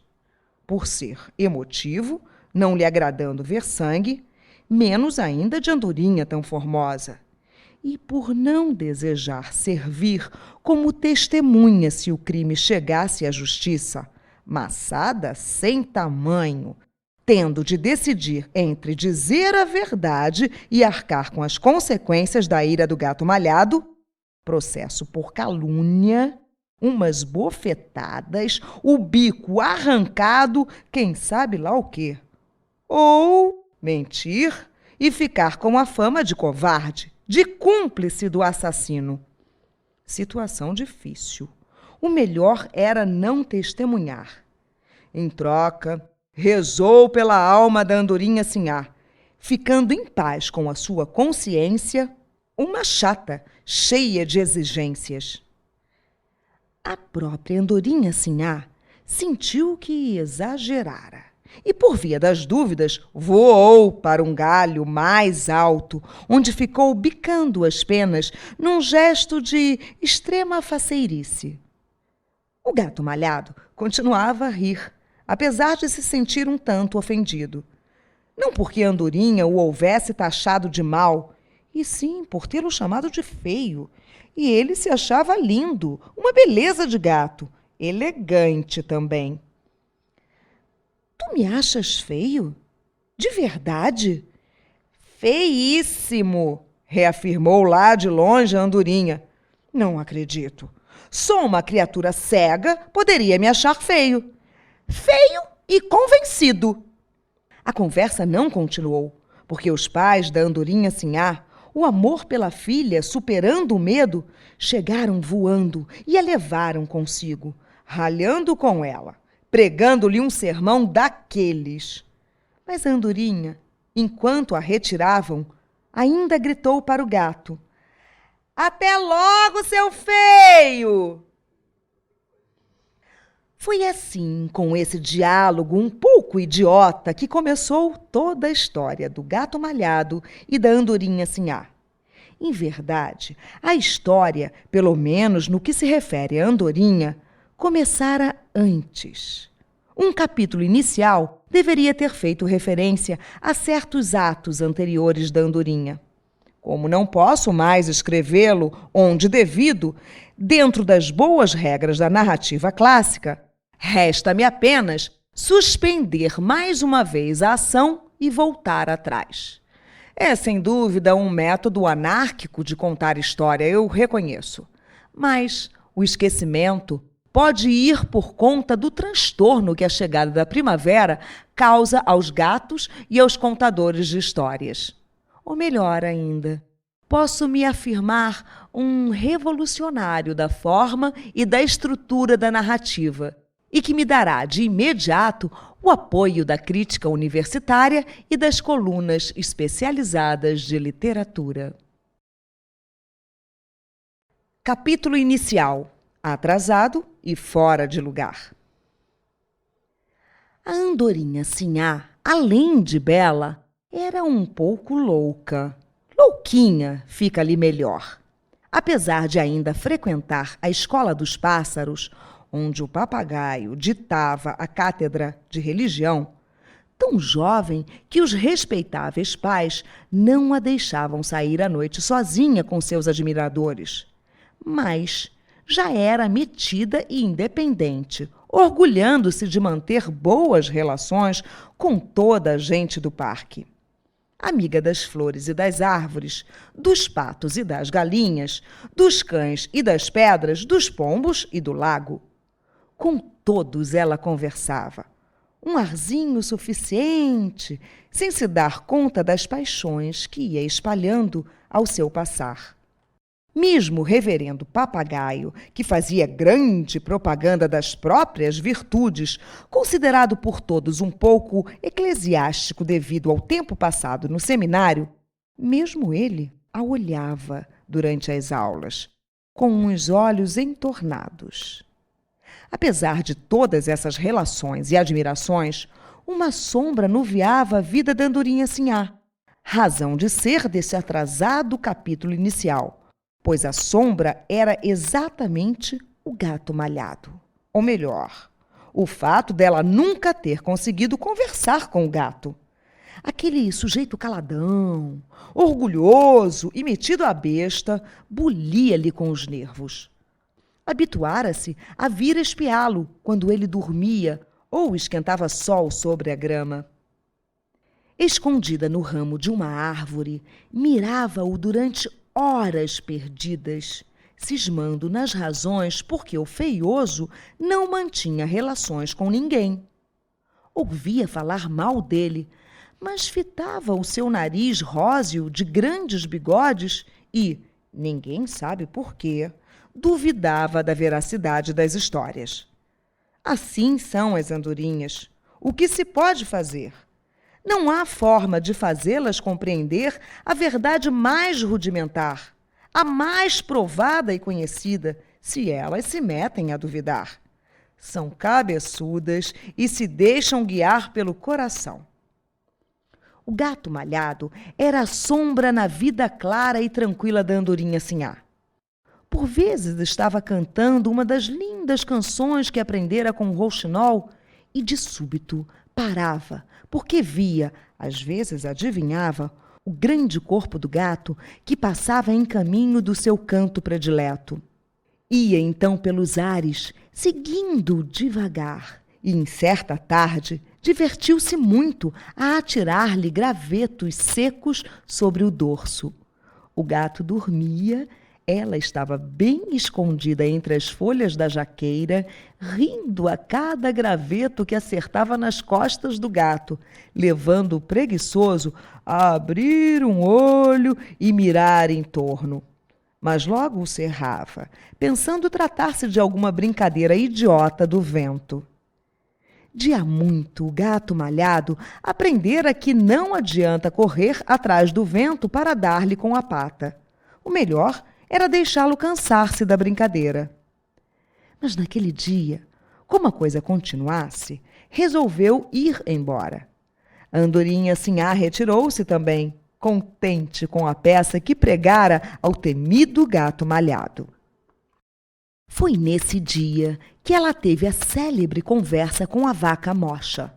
Por ser emotivo, não lhe agradando ver sangue, menos ainda de andorinha tão formosa, e por não desejar servir como testemunha se o crime chegasse à justiça, maçada sem tamanho, tendo de decidir entre dizer a verdade e arcar com as consequências da ira do gato malhado, processo por calúnia, umas bofetadas, o bico arrancado, quem sabe lá o quê. Ou mentir e ficar com a fama de covarde, de cúmplice do assassino. Situação difícil. O melhor era não testemunhar. Em troca, rezou pela alma da andorinha Sinhá, ficando em paz com a sua consciência, uma chata, cheia de exigências. A própria andorinha Sinhá sentiu que exagerara e, por via das dúvidas, voou para um galho mais alto, onde ficou bicando as penas num gesto de extrema faceirice. O gato malhado continuava a rir, apesar de se sentir um tanto ofendido. Não porque a andorinha o houvesse taxado de mau, e sim por tê-lo chamado de feio. E ele se achava lindo, uma beleza de gato, elegante também. Tu me achas feio? De verdade? Feíssimo, reafirmou lá de longe a andorinha. Não acredito. Só uma criatura cega poderia me achar feio. Feio e convencido. A conversa não continuou, porque os pais da andorinha Sinhá, o amor pela filha superando o medo, chegaram voando e a levaram consigo, ralhando com ela, pregando-lhe um sermão daqueles. Mas a andorinha, enquanto a retiravam, ainda gritou para o gato: Até logo, seu feio! Foi assim, com esse diálogo um pouco idiota, que começou toda a história do gato malhado e da andorinha Sinhá. Em verdade, a história, pelo menos no que se refere à andorinha, começara antes. Um capítulo inicial deveria ter feito referência a certos atos anteriores da andorinha. Como não posso mais escrevê-lo onde devido, dentro das boas regras da narrativa clássica, resta-me apenas suspender mais uma vez a ação e voltar atrás. É, sem dúvida, um método anárquico de contar história, eu reconheço. Mas o esquecimento pode ir por conta do transtorno que a chegada da primavera causa aos gatos e aos contadores de histórias. Ou melhor ainda, posso me afirmar um revolucionário da forma e da estrutura da narrativa, e que me dará de imediato o apoio da crítica universitária e das colunas especializadas de literatura. Capítulo inicial: atrasado e fora de lugar. A andorinha Sinhá, além de bela, era um pouco louca. Louquinha fica ali melhor. Apesar de ainda frequentar a escola dos pássaros, onde o papagaio ditava a cátedra de religião, tão jovem que os respeitáveis pais não a deixavam sair à noite sozinha com seus admiradores. Mas já era metida e independente, orgulhando-se de manter boas relações com toda a gente do parque. Amiga das flores e das árvores, dos patos e das galinhas, dos cães e das pedras, dos pombos e do lago. Com todos ela conversava. Um arzinho suficiente, sem se dar conta das paixões que ia espalhando ao seu passar. Mesmo o reverendo papagaio, que fazia grande propaganda das próprias virtudes, considerado por todos um pouco eclesiástico devido ao tempo passado no seminário, mesmo ele a olhava durante as aulas, com uns olhos entornados. Apesar de todas essas relações e admirações, uma sombra nuviava a vida da andorinha Sinhá, razão de ser desse atrasado capítulo inicial, pois a sombra era exatamente o gato malhado. Ou melhor, o fato dela nunca ter conseguido conversar com o gato. Aquele sujeito caladão, orgulhoso e metido à besta, bulia-lhe com os nervos. Habituara-se a vir espiá-lo quando ele dormia ou esquentava sol sobre a grama. Escondida no ramo de uma árvore, mirava-o durante horas perdidas, cismando nas razões por que o feioso não mantinha relações com ninguém. Ouvia falar mal dele, mas fitava o seu nariz róseo de grandes bigodes e, ninguém sabe por quê, duvidava da veracidade das histórias. Assim são as andorinhas. O que se pode fazer? Não há forma de fazê-las compreender a verdade mais rudimentar, a mais provada e conhecida, se elas se metem a duvidar. São cabeçudas e se deixam guiar pelo coração. O gato malhado era a sombra na vida clara e tranquila da andorinha Sinhá. Por vezes estava cantando uma das lindas canções que aprendera com o rouxinol e, de súbito, parava, porque via, às vezes adivinhava, o grande corpo do gato que passava em caminho do seu canto predileto. Ia então pelos ares, seguindo devagar, e em certa tarde divertiu-se muito a atirar-lhe gravetos secos sobre o dorso. O gato dormia. Ela estava bem escondida entre as folhas da jaqueira, rindo a cada graveto que acertava nas costas do gato, levando o preguiçoso a abrir um olho e mirar em torno. Mas logo o cerrava, pensando tratar-se de alguma brincadeira idiota do vento. De há muito o gato malhado aprendera que não adianta correr atrás do vento para dar-lhe com a pata. O melhor era deixá-lo cansar-se da brincadeira. Mas naquele dia, como a coisa continuasse, resolveu ir embora. A andorinha Sinhá retirou-se também, contente com a peça que pregara ao temido gato malhado. Foi nesse dia que ela teve a célebre conversa com a vaca Mocha.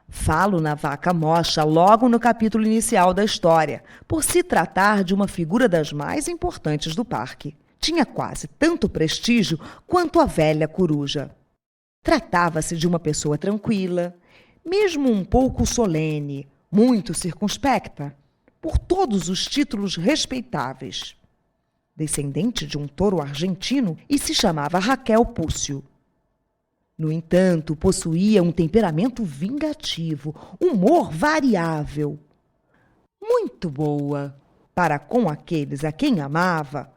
Falo na vaca Mocha logo no capítulo inicial da história, por se tratar de uma figura das mais importantes do parque. Tinha quase tanto prestígio quanto a velha coruja. Tratava-se de uma pessoa tranquila, mesmo um pouco solene, muito circunspecta, por todos os títulos respeitáveis. Descendente de um touro argentino e se chamava Raquel Púcio. No entanto, possuía um temperamento vingativo, humor variável. Muito boa para com aqueles a quem amava.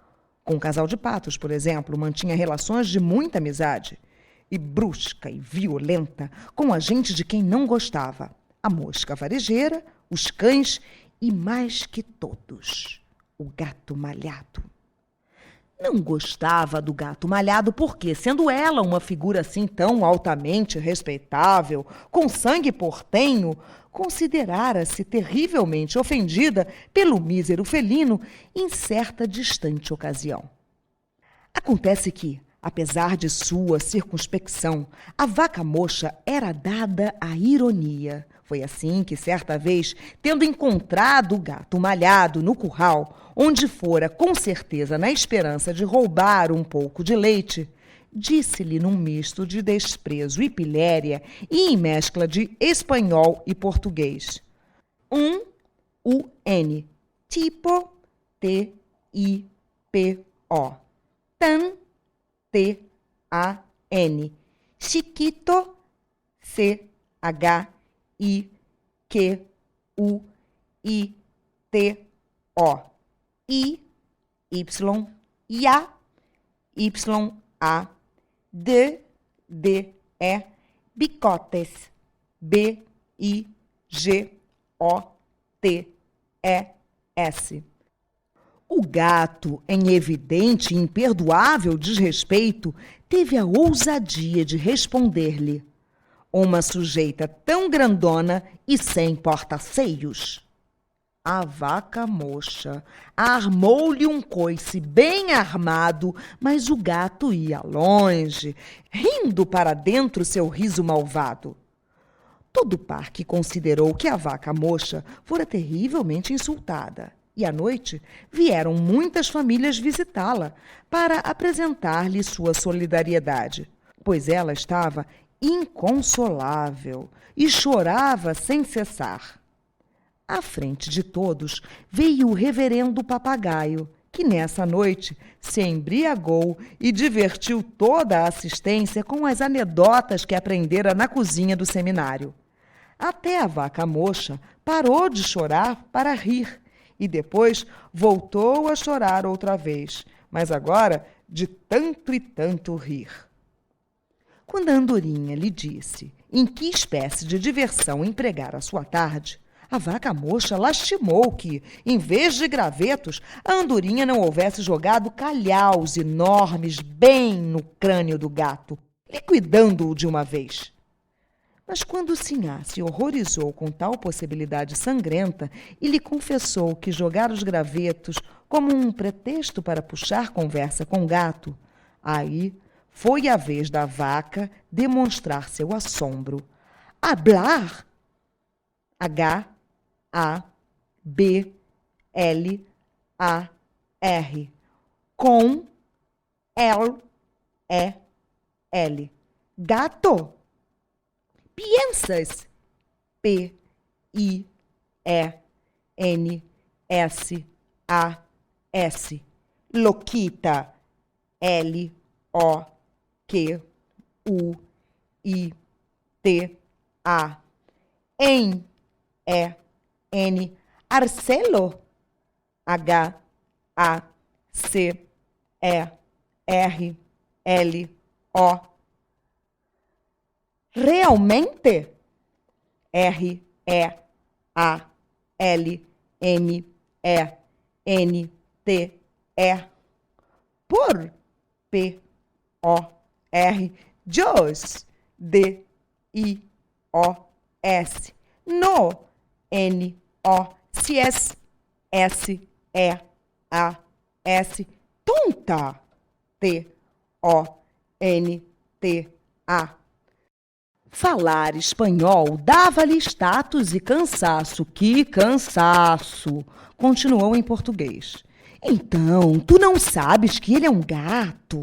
Com o casal de patos, por exemplo, mantinha relações de muita amizade. E brusca e violenta com a gente de quem não gostava. A mosca varejeira, os cães e, mais que todos, o gato malhado. Não gostava do gato malhado porque, sendo ela uma figura assim tão altamente respeitável, com sangue portenho, considerara-se terrivelmente ofendida pelo mísero felino em certa distante ocasião. Acontece que, apesar de sua circunspecção, a vaca Mocha era dada à ironia. Foi assim que, certa vez, tendo encontrado o gato malhado no curral, onde fora com certeza na esperança de roubar um pouco de leite, disse-lhe num misto de desprezo e piléria e em mescla de espanhol e português: U-N, tipo T-I-P-O, tan, T-A-N, chiquito, C-H-I-Q-U-I-T-O, I-Y-A, Y-A, D-D-E, bicotes, B-I-G-O-T-E-S. O gato, em evidente e imperdoável desrespeito, teve a ousadia de responder-lhe: uma sujeita tão grandona e sem porta-seios. A vaca Mocha armou-lhe um coice bem armado, mas o gato ia longe, rindo para dentro seu riso malvado. Todo o parque considerou que a vaca Mocha fora terrivelmente insultada. E à noite vieram muitas famílias visitá-la para apresentar-lhe sua solidariedade, pois ela estava inconsolável e chorava sem cessar. À frente de todos veio o reverendo papagaio, que nessa noite se embriagou e divertiu toda a assistência com as anedotas que aprendera na cozinha do seminário. Até a vaca Mocha parou de chorar para rir e depois voltou a chorar outra vez, mas agora de tanto e tanto rir. Quando a andorinha lhe disse em que espécie de diversão empregara a sua tarde, a vaca Mocha lastimou que, em vez de gravetos, a andorinha não houvesse jogado calhaus enormes bem no crânio do gato, liquidando-o de uma vez. Mas quando Sinhá se horrorizou com tal possibilidade sangrenta e lhe confessou que jogara os gravetos como um pretexto para puxar conversa com o gato, aí foi a vez da vaca demonstrar seu assombro. Hablar? H-A-B-L-A-R. Com L-E-L. Gato. Piensas? P-I-E-N-S-A-S. Loquita. L-O-Q-U-I-T-A. N. Arcelo? H-A-C-E-R-L-O. Realmente? R-E-A-L-M-E-N-T-E. Por P-O-R. Dios. D-I-O-S. No. N-O. Se es. S-E-A-S. Tonta. T-O-N-T-A. Falar espanhol dava-lhe status e cansaço. Que cansaço! Continuou em português. Então, tu não sabes que ele é um gato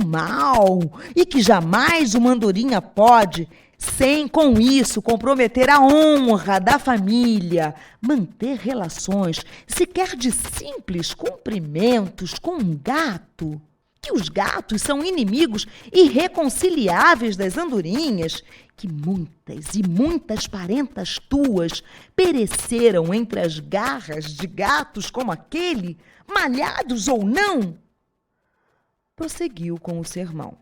mau, e que jamais uma andorinha pode, sem com isso comprometer a honra da família, manter relações, sequer de simples cumprimentos com um gato? Que os gatos são inimigos irreconciliáveis das andorinhas, que muitas e muitas parentas tuas pereceram entre as garras de gatos como aquele, malhados ou não? Prosseguiu com o sermão.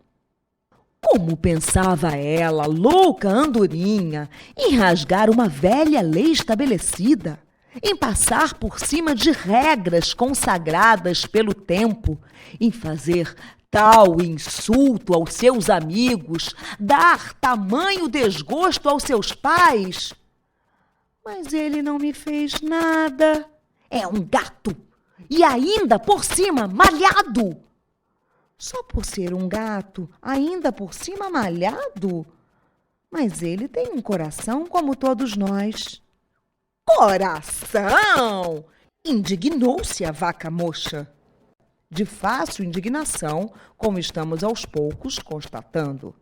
Como pensava ela, louca andorinha, em rasgar uma velha lei estabelecida, em passar por cima de regras consagradas pelo tempo, em fazer tal insulto aos seus amigos, dar tamanho desgosto aos seus pais? Mas ele não me fez nada. É um gato, e ainda por cima malhado. Só por ser um gato, ainda por cima malhado? Mas ele tem um coração como todos nós. Coração! Indignou-se a vaca mocha. De fácil indignação, como estamos aos poucos constatando.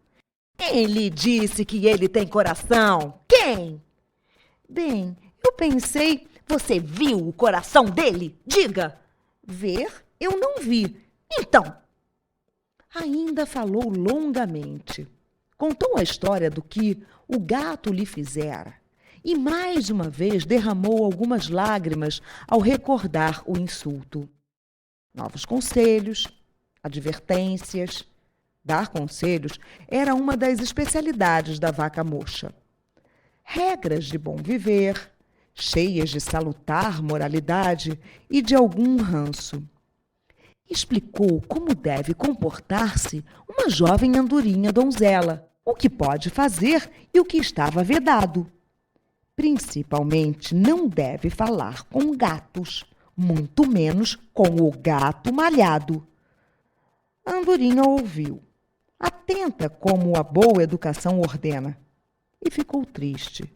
Quem lhe disse que ele tem coração? Quem? Bem, eu pensei... Você viu o coração dele? Diga! Ver, eu não vi. Então... Ainda falou longamente. Contou a história do que o gato lhe fizera. E mais uma vez derramou algumas lágrimas ao recordar o insulto. Novos conselhos, advertências. Dar conselhos era uma das especialidades da vaca mocha. Regras de bom viver, cheias de salutar moralidade e de algum ranço. Explicou como deve comportar-se uma jovem andorinha donzela, o que pode fazer e o que estava vedado. Principalmente não deve falar com gatos, muito menos com o gato malhado. A andorinha ouviu, atenta como a boa educação ordena, e ficou triste.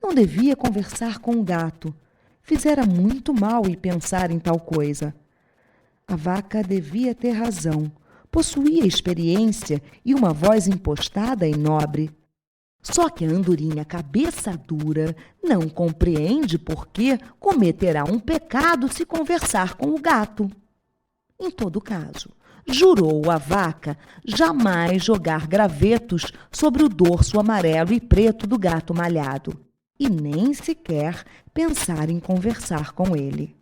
Não devia conversar com o gato, fizera muito mal em pensar em tal coisa. A vaca devia ter razão, possuía experiência e uma voz impostada e nobre. Só que a andorinha cabeça dura não compreende por que cometerá um pecado se conversar com o gato. Em todo caso, jurou a vaca jamais jogar gravetos sobre o dorso amarelo e preto do gato malhado, e nem sequer pensar em conversar com ele.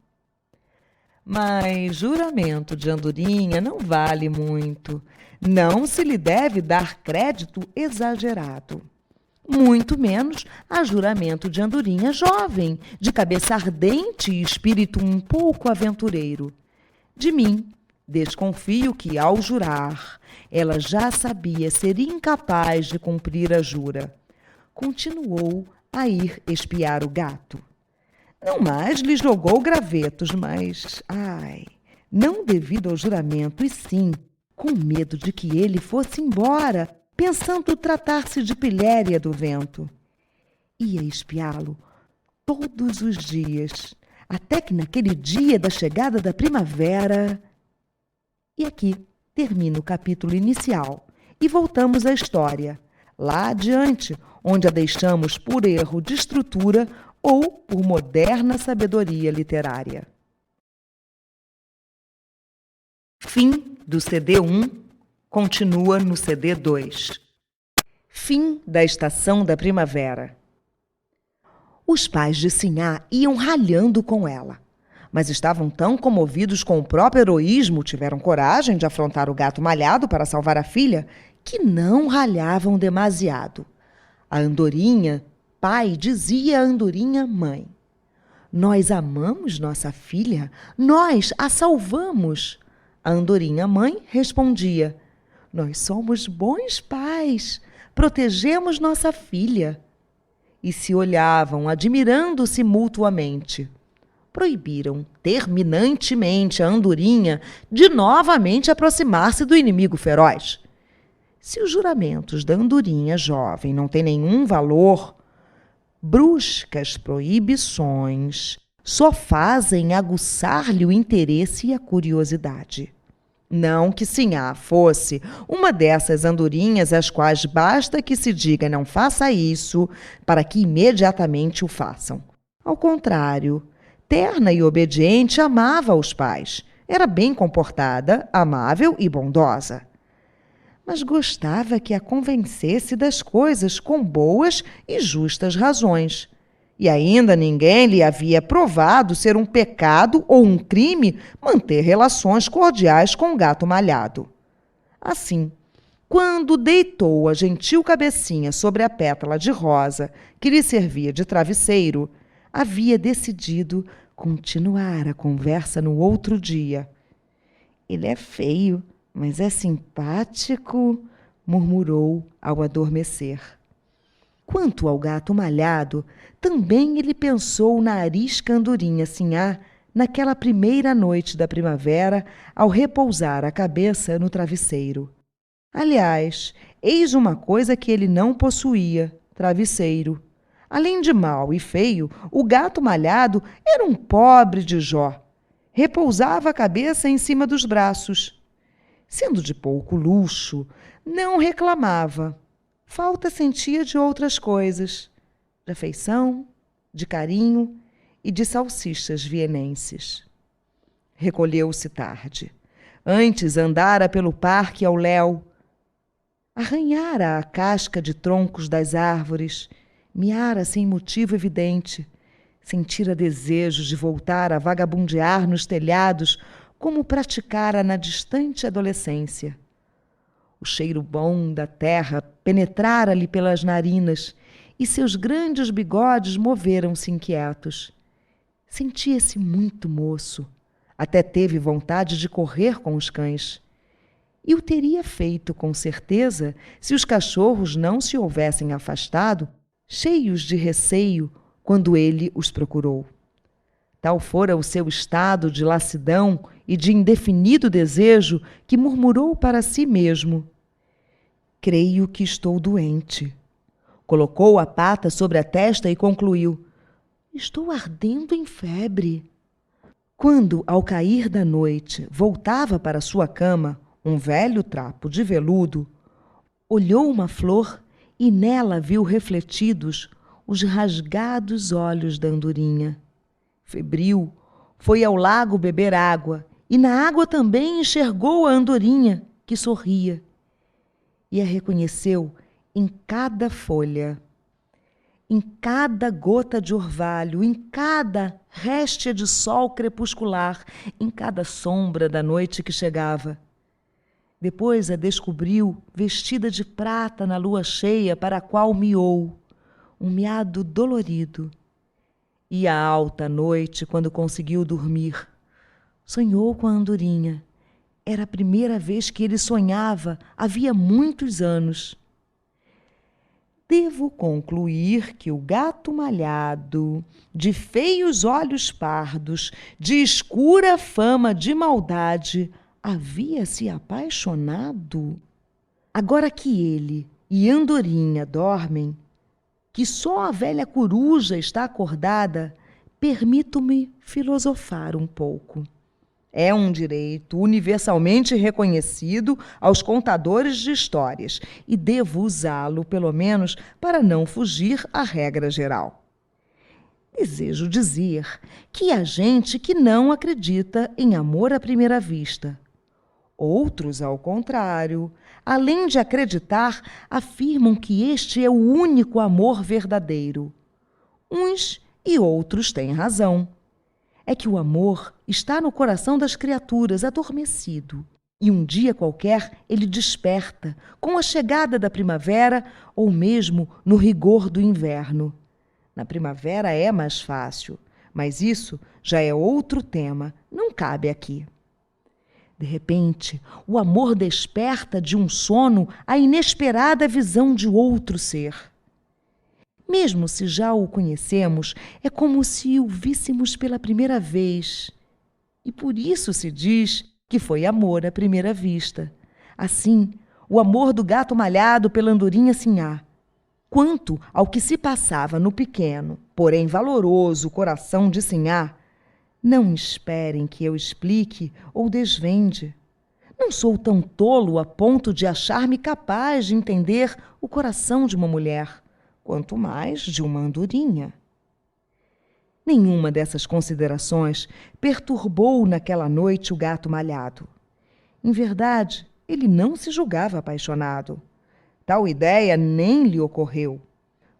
Mas juramento de andorinha não vale muito. Não se lhe deve dar crédito exagerado. Muito menos a juramento de andorinha jovem, de cabeça ardente e espírito um pouco aventureiro. De mim, desconfio que, ao jurar, ela já sabia ser incapaz de cumprir a jura. Continuou a ir espiar o gato. Não mais lhe jogou gravetos, mas, não devido ao juramento, e sim com medo de que ele fosse embora, pensando tratar-se de Piléria do Vento. Ia espiá-lo todos os dias, até que naquele dia da chegada da primavera... E aqui termina o capítulo inicial e voltamos à história, lá adiante, onde a deixamos por erro de estrutura ou por moderna sabedoria literária. Fim do CD 1, continua no CD 2. Fim da estação da primavera. Os pais de Sinhá iam ralhando com ela, mas estavam tão comovidos com o próprio heroísmo, tiveram coragem de afrontar o gato malhado para salvar a filha, que não ralhavam demasiado. A andorinha pai dizia à andorinha mãe: nós amamos nossa filha, nós a salvamos. A andorinha mãe respondia: nós somos bons pais, protegemos nossa filha. E se olhavam, admirando-se mutuamente. proibiram terminantemente a andorinha de novamente aproximar-se do inimigo feroz. Se os juramentos da andorinha jovem não têm nenhum valor, bruscas proibições só fazem aguçar-lhe o interesse e a curiosidade. Não que Sinhá fosse uma dessas andorinhas às quais basta que se diga não faça isso para que imediatamente o façam. Ao contrário, terna e obediente, amava os pais. Era bem comportada, amável e bondosa. Mas gostava que a convencesse das coisas com boas e justas razões. E ainda ninguém lhe havia provado ser um pecado ou um crime manter relações cordiais com o gato malhado. Assim, quando deitou a gentil cabecinha sobre a pétala de rosa que lhe servia de travesseiro, havia decidido continuar a conversa no outro dia. Ele é feio, mas é simpático, murmurou ao adormecer. Quanto ao gato malhado, também ele pensou na arisca andorinha Sinhá naquela primeira noite da primavera, ao repousar a cabeça no travesseiro. Aliás, eis uma coisa que ele não possuía: travesseiro. Além de mau e feio, o gato malhado era um pobre de Jó. Repousava a cabeça em cima dos braços. Sendo de pouco luxo, não reclamava. Falta sentia de outras coisas, de afeição, de carinho e de salsichas vienenses. Recolheu-se tarde. Antes andara pelo parque ao léu, arranhara a casca de troncos das árvores, miara sem motivo evidente, sentira desejo de voltar a vagabundear nos telhados como praticara na distante adolescência. O cheiro bom da terra penetrara-lhe pelas narinas e seus grandes bigodes moveram-se inquietos. Sentia-se muito moço. Até teve vontade de correr com os cães. E o teria feito, com certeza, se os cachorros não se houvessem afastado, cheios de receio, quando ele os procurou. Tal fora o seu estado de lassidão e de indefinido desejo que murmurou para si mesmo: creio que estou doente. Colocou a pata sobre a testa e concluiu: estou ardendo em febre. Quando, ao cair da noite, voltava para sua cama, um velho trapo de veludo, olhou uma flor e nela viu refletidos os rasgados olhos da andorinha. Febril, foi ao lago beber água e na água também enxergou a andorinha, que sorria. E a reconheceu em cada folha, em cada gota de orvalho, em cada réstia de sol crepuscular, em cada sombra da noite que chegava. Depois a descobriu vestida de prata na lua cheia para a qual miou, um miado dolorido. E à alta noite, quando conseguiu dormir, sonhou com a andorinha. Era a primeira vez que ele sonhava, havia muitos anos. Devo concluir que o gato malhado, de feios olhos pardos, de escura fama de maldade, havia se apaixonado. Agora que ele e Andorinha dormem, que só a velha coruja está acordada, permito-me filosofar um pouco. É um direito universalmente reconhecido aos contadores de histórias e devo usá-lo, pelo menos, para não fugir à regra geral. Desejo dizer que há gente que não acredita em amor à primeira vista. Outros, ao contrário, além de acreditar, afirmam que este é o único amor verdadeiro. Uns e outros têm razão. É que o amor está no coração das criaturas, adormecido. E um dia qualquer ele desperta, com a chegada da primavera ou mesmo no rigor do inverno. Na primavera é mais fácil, mas isso já é outro tema, não cabe aqui. De repente, o amor desperta de um sono a inesperada visão de outro ser. Mesmo se já o conhecemos, é como se o víssemos pela primeira vez. E por isso se diz que foi amor à primeira vista. Assim, o amor do gato malhado pela andorinha sinhá. Quanto ao que se passava no pequeno, porém valoroso coração de Sinhá, não esperem que eu explique ou desvende. Não sou tão tolo a ponto de achar-me capaz de entender o coração de uma mulher, quanto mais de uma andorinha. Nenhuma dessas considerações perturbou naquela noite o gato malhado. Em verdade, ele não se julgava apaixonado. Tal ideia nem lhe ocorreu.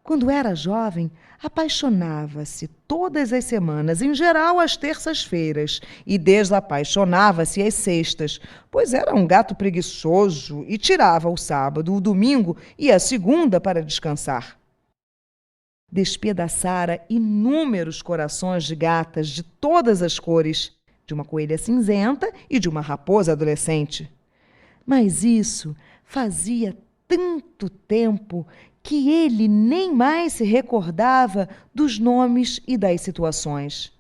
Quando era jovem, apaixonava-se todas as semanas, em geral às terças-feiras, e desapaixonava-se às sextas, pois era um gato preguiçoso e tirava o sábado, o domingo e a segunda para descansar. Despedaçara inúmeros corações de gatas de todas as cores, de uma coelha cinzenta e de uma raposa adolescente. Mas isso fazia tanto tempo que ele nem mais se recordava dos nomes e das situações.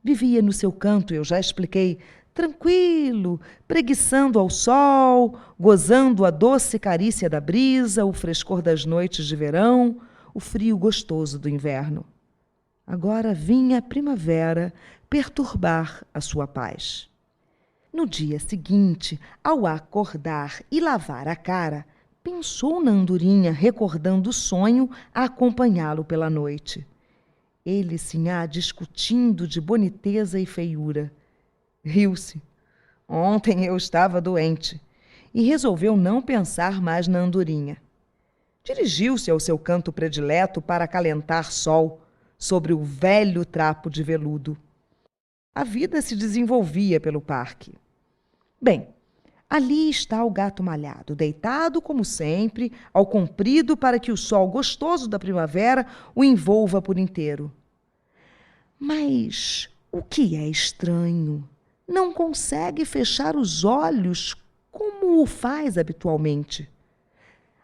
Vivia no seu canto, eu já expliquei, tranquilo, preguiçando ao sol, gozando a doce carícia da brisa, o frescor das noites de verão, o frio gostoso do inverno. Agora vinha a primavera perturbar a sua paz. No dia seguinte, ao acordar e lavar a cara, pensou na andorinha, recordando o sonho a acompanhá-lo pela noite. Ele Sinhá discutindo de boniteza e feiura. Riu-se. Ontem eu estava doente e resolveu não pensar mais na andorinha. Dirigiu-se ao seu canto predileto para acalentar sol sobre o velho trapo de veludo. A vida se desenvolvia pelo parque. Bem, ali está o gato malhado, deitado como sempre, ao comprido para que o sol gostoso da primavera o envolva por inteiro. Mas o que é estranho? Não consegue fechar os olhos como o faz habitualmente.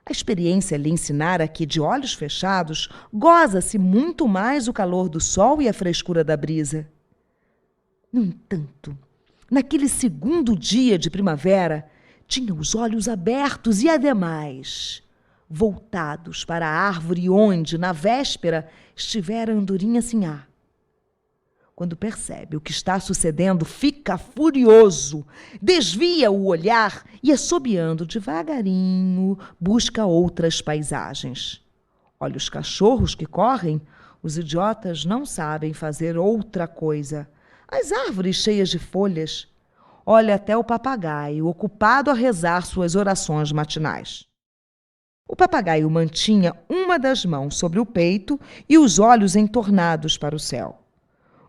A experiência lhe ensinara que, de olhos fechados, goza-se muito mais o calor do sol e a frescura da brisa. No entanto, naquele segundo dia de primavera, tinha os olhos abertos e, ademais, voltados para a árvore onde, na véspera, estivera a andorinha Sinhá. Quando percebe o que está sucedendo, fica furioso, desvia o olhar e, assobiando devagarinho, busca outras paisagens. Olha os cachorros que correm, os idiotas não sabem fazer outra coisa. As árvores cheias de folhas. Olha até o papagaio, ocupado a rezar suas orações matinais. O papagaio mantinha uma das mãos sobre o peito e os olhos entornados para o céu.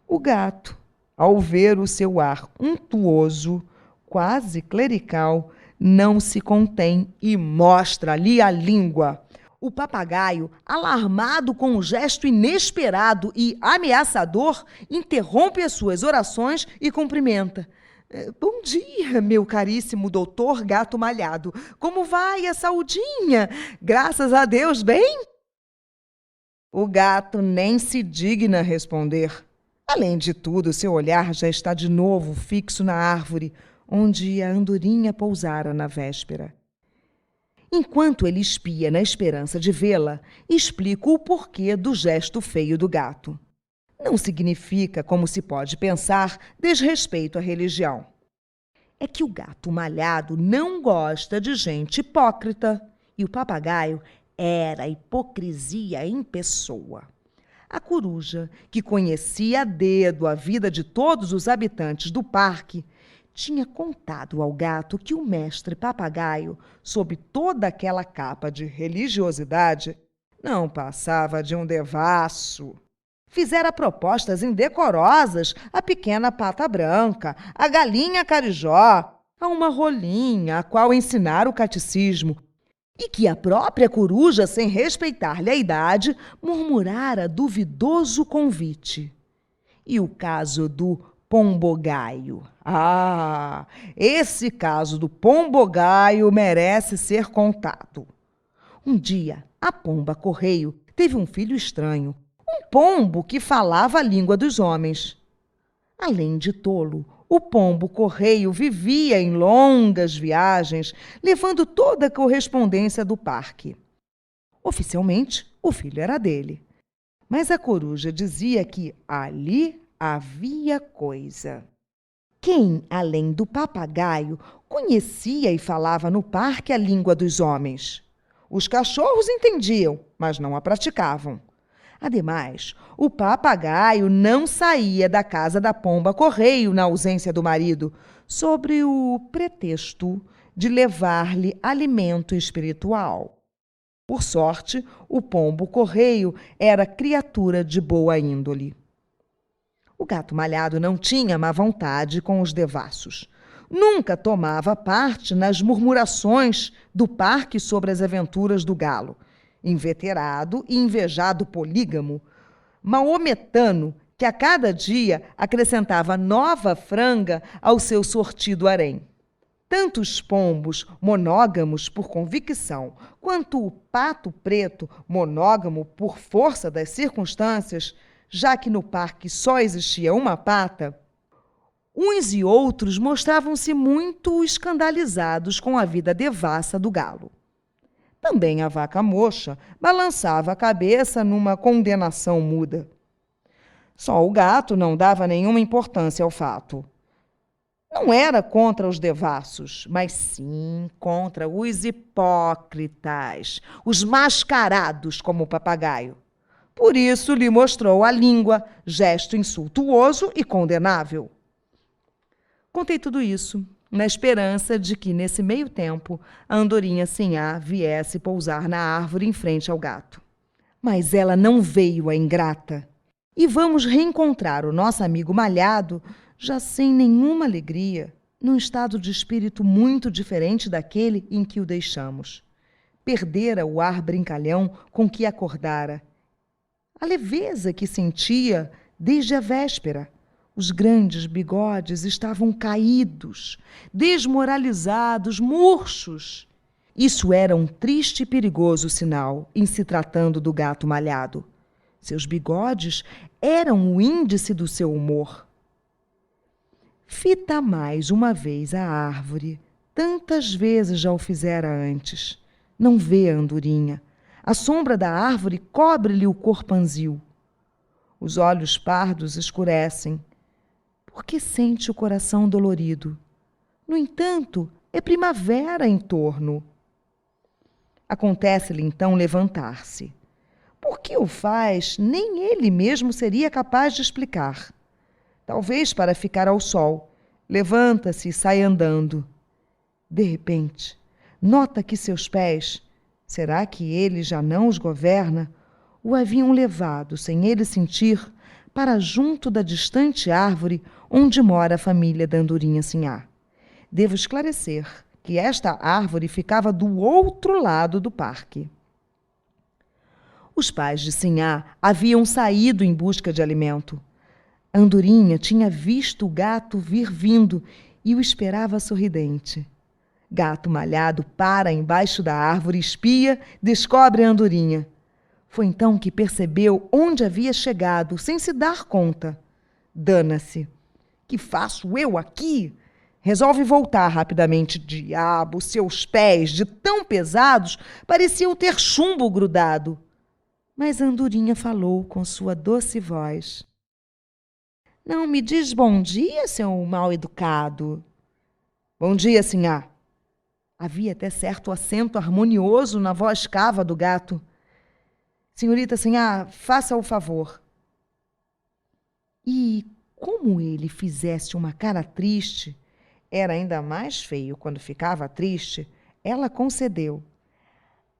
O gato, ao ver o seu ar untuoso, quase clerical, não se contém e mostra-lhe a língua. O papagaio, alarmado com um gesto inesperado e ameaçador, interrompe as suas orações e cumprimenta. Bom dia, meu caríssimo doutor gato malhado. Como vai a saudinha? Graças a Deus, bem? O gato nem se digna responder. Além de tudo, seu olhar já está de novo fixo na árvore onde a andorinha pousara na véspera. Enquanto ele espia na esperança de vê-la, explico o porquê do gesto feio do gato. Não significa, como se pode pensar, desrespeito à religião. É que o gato malhado não gosta de gente hipócrita, e o papagaio era a hipocrisia em pessoa. A coruja, que conhecia a dedo a vida de todos os habitantes do parque, tinha contado ao gato que o mestre papagaio, sob toda aquela capa de religiosidade, não passava de um devasso. Fizera propostas indecorosas à pequena pata branca, à galinha carijó, a uma rolinha, a qual ensinara o catecismo, e que a própria coruja, sem respeitar-lhe a idade, murmurara duvidoso convite. E o caso do pombogaio? Ah, esse caso do pombogaio merece ser contado. Um dia, a pomba-correio teve um filho estranho, um pombo que falava a língua dos homens. Além de tolo, o pombo-correio vivia em longas viagens, levando toda a correspondência do parque. Oficialmente, o filho era dele. Mas a coruja dizia que ali havia coisa. Quem, além do papagaio, conhecia e falava no parque a língua dos homens? Os cachorros entendiam, mas não a praticavam. Ademais, o papagaio não saía da casa da pomba-correio na ausência do marido, sob o pretexto de levar-lhe alimento espiritual. Por sorte, o pombo-correio era criatura de boa índole. O gato malhado não tinha má vontade com os devassos. Nunca tomava parte nas murmurações do parque sobre as aventuras do galo, inveterado e invejado polígamo, maometano, que a cada dia acrescentava nova franga ao seu sortido harém. Tanto os pombos, monógamos por convicção, quanto o pato preto, monógamo por força das circunstâncias, já que no parque só existia uma pata, uns e outros mostravam-se muito escandalizados com a vida devassa do galo. Também a vaca mocha balançava a cabeça numa condenação muda. Só o gato não dava nenhuma importância ao fato. Não era contra os devassos, mas sim contra os hipócritas, os mascarados como o papagaio. Por isso lhe mostrou a língua, gesto insultuoso e condenável. Contei tudo isso na esperança de que, nesse meio tempo, a andorinha sinhá viesse pousar na árvore em frente ao gato. Mas ela não veio, a ingrata. E vamos reencontrar o nosso amigo malhado, já sem nenhuma alegria, num estado de espírito muito diferente daquele em que o deixamos. Perdera o ar brincalhão com que acordara. A leveza que sentia desde a véspera. Os grandes bigodes estavam caídos, desmoralizados, murchos. Isso era um triste e perigoso sinal em se tratando do gato malhado. Seus bigodes eram o índice do seu humor. Fita mais uma vez a árvore. Tantas vezes já o fizera antes. Não vê a andorinha. A sombra da árvore cobre-lhe o corpanzil. Os olhos pardos escurecem. Porque sente o coração dolorido. No entanto, é primavera em torno. Acontece-lhe então levantar-se. Por que o faz, nem ele mesmo seria capaz de explicar. Talvez para ficar ao sol. Levanta-se e sai andando. De repente, nota que seus pés, será que ele já não os governa, o haviam levado, sem ele sentir, para junto da distante árvore onde mora a família da andorinha sinhá. Devo esclarecer que esta árvore ficava do outro lado do parque. Os pais de Sinhá haviam saído em busca de alimento. A andorinha tinha visto o gato vir vindo e o esperava sorridente. Gato malhado para embaixo da árvore, espia, descobre a andorinha. Foi então que percebeu onde havia chegado, sem se dar conta. Dana-se. Que faço eu aqui? Resolve voltar rapidamente. Diabo, seus pés, de tão pesados, pareciam ter chumbo grudado. Mas a andorinha falou com sua doce voz. Não me diz bom dia, seu mal-educado. Bom dia, sinhá. Havia até certo acento harmonioso na voz cava do gato. Senhorita sinhá, faça o favor. E como ele fizesse uma cara triste, era ainda mais feio quando ficava triste, ela concedeu.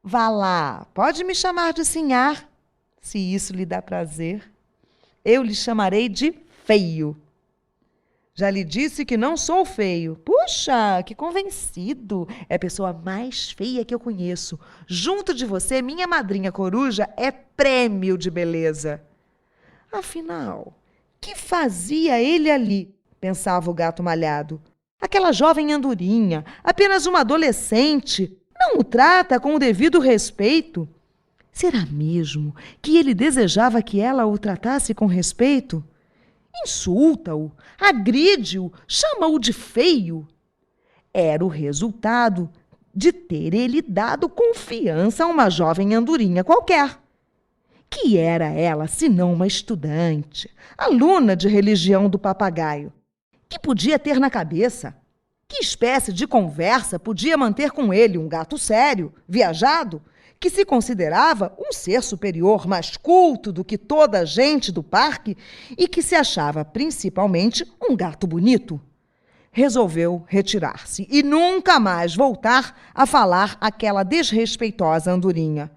Vá lá, pode me chamar de sinhá, se isso lhe dá prazer. Eu lhe chamarei de feio. Já lhe disse que não sou feio. Puxa, que convencido. É a pessoa mais feia que eu conheço. Junto de você, minha madrinha coruja é prêmio de beleza. Afinal, que fazia ele ali? Pensava o gato malhado. Aquela jovem andorinha, apenas uma adolescente, não o trata com o devido respeito. Será mesmo que ele desejava que ela o tratasse com respeito? Insulta-o, agride-o, chama-o de feio. Era o resultado de ter ele dado confiança a uma jovem andorinha qualquer. Que era ela, senão uma estudante, aluna de religião do papagaio? Que podia ter na cabeça? Que espécie de conversa podia manter com ele, um gato sério, viajado, que se considerava um ser superior, mais culto do que toda a gente do parque e que se achava principalmente um gato bonito? Resolveu retirar-se e nunca mais voltar a falar àquela desrespeitosa andorinha.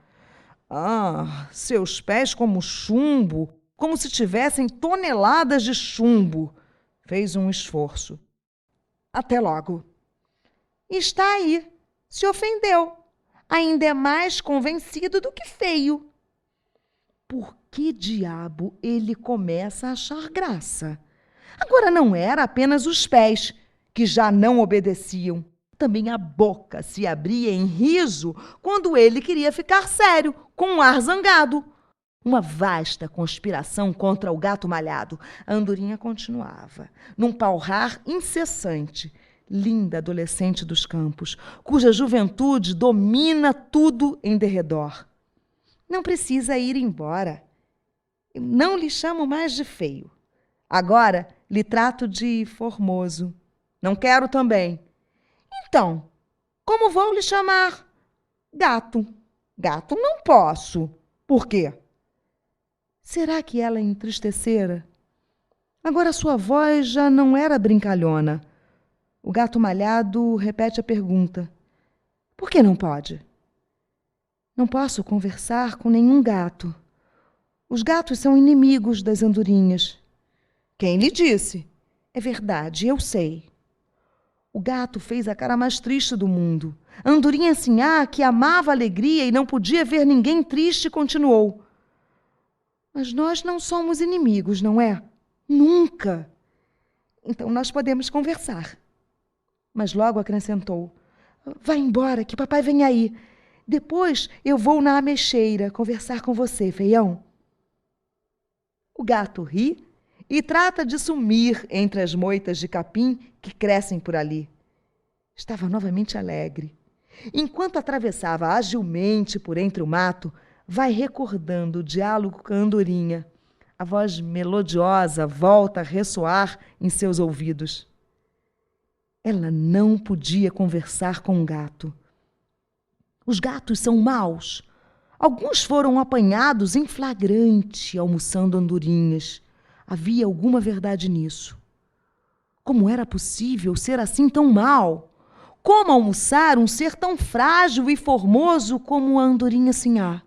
Ah, seus pés como chumbo, como se tivessem toneladas de chumbo. Fez um esforço. Até logo. Está aí. Se ofendeu. Ainda é mais convencido do que feio. Por que diabo ele começa a achar graça? Agora não era apenas os pés que já não obedeciam. Também a boca se abria em riso quando ele queria ficar sério, com um ar zangado. Uma vasta conspiração contra o gato malhado. A andorinha continuava, num palrar incessante, linda adolescente dos campos, cuja juventude domina tudo em derredor. Não precisa ir embora. Eu não lhe chamo mais de feio. Agora lhe trato de formoso. Não quero também. Então, como vou lhe chamar? Gato. Gato não posso. Por quê? Será que ela entristecera? Agora sua voz já não era brincalhona. O gato malhado repete a pergunta. Por que não pode? Não posso conversar com nenhum gato. Os gatos são inimigos das andorinhas. Quem lhe disse? É verdade, eu sei. O gato fez a cara mais triste do mundo. A andorinha Sinhá, que amava a alegria e não podia ver ninguém triste, continuou. Mas nós não somos inimigos, não é? Nunca. Então nós podemos conversar. Mas logo acrescentou. Vá embora, que papai vem aí. Depois eu vou na ameixeira conversar com você, feião. O gato ri e trata de sumir entre as moitas de capim que crescem por ali. Estava novamente alegre. Enquanto atravessava agilmente por entre o mato, vai recordando o diálogo com a andorinha. A voz melodiosa volta a ressoar em seus ouvidos. Ela não podia conversar com um gato. Os gatos são maus. Alguns foram apanhados em flagrante almoçando andorinhas. Havia alguma verdade nisso. Como era possível ser assim tão mau? Como almoçar um ser tão frágil e formoso como a andorinha Sinhá?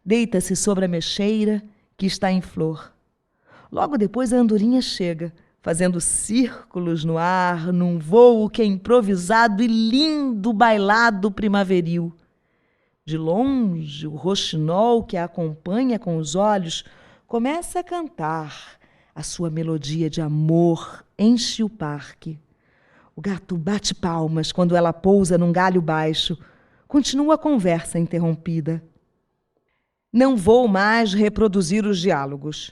Deita-se sobre a mexeira que está em flor. Logo depois a andorinha chega, fazendo círculos no ar, num vôo que é improvisado e lindo bailado primaveril. De longe, o roxinol que a acompanha com os olhos começa a cantar. A sua melodia de amor enche o parque. O gato bate palmas quando ela pousa num galho baixo. Continua a conversa interrompida. Não vou mais reproduzir os diálogos.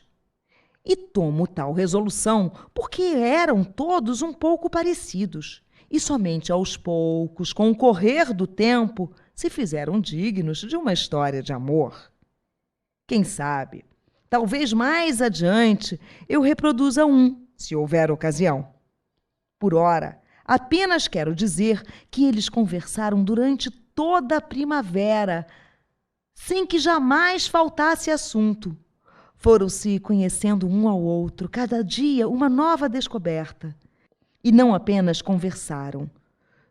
E tomo tal resolução porque eram todos um pouco parecidos. E somente aos poucos, com o correr do tempo, se fizeram dignos de uma história de amor. Quem sabe, talvez mais adiante eu reproduza um, se houver ocasião. Por ora, apenas quero dizer que eles conversaram durante toda a primavera, sem que jamais faltasse assunto. Foram-se conhecendo um ao outro, cada dia uma nova descoberta. E não apenas conversaram,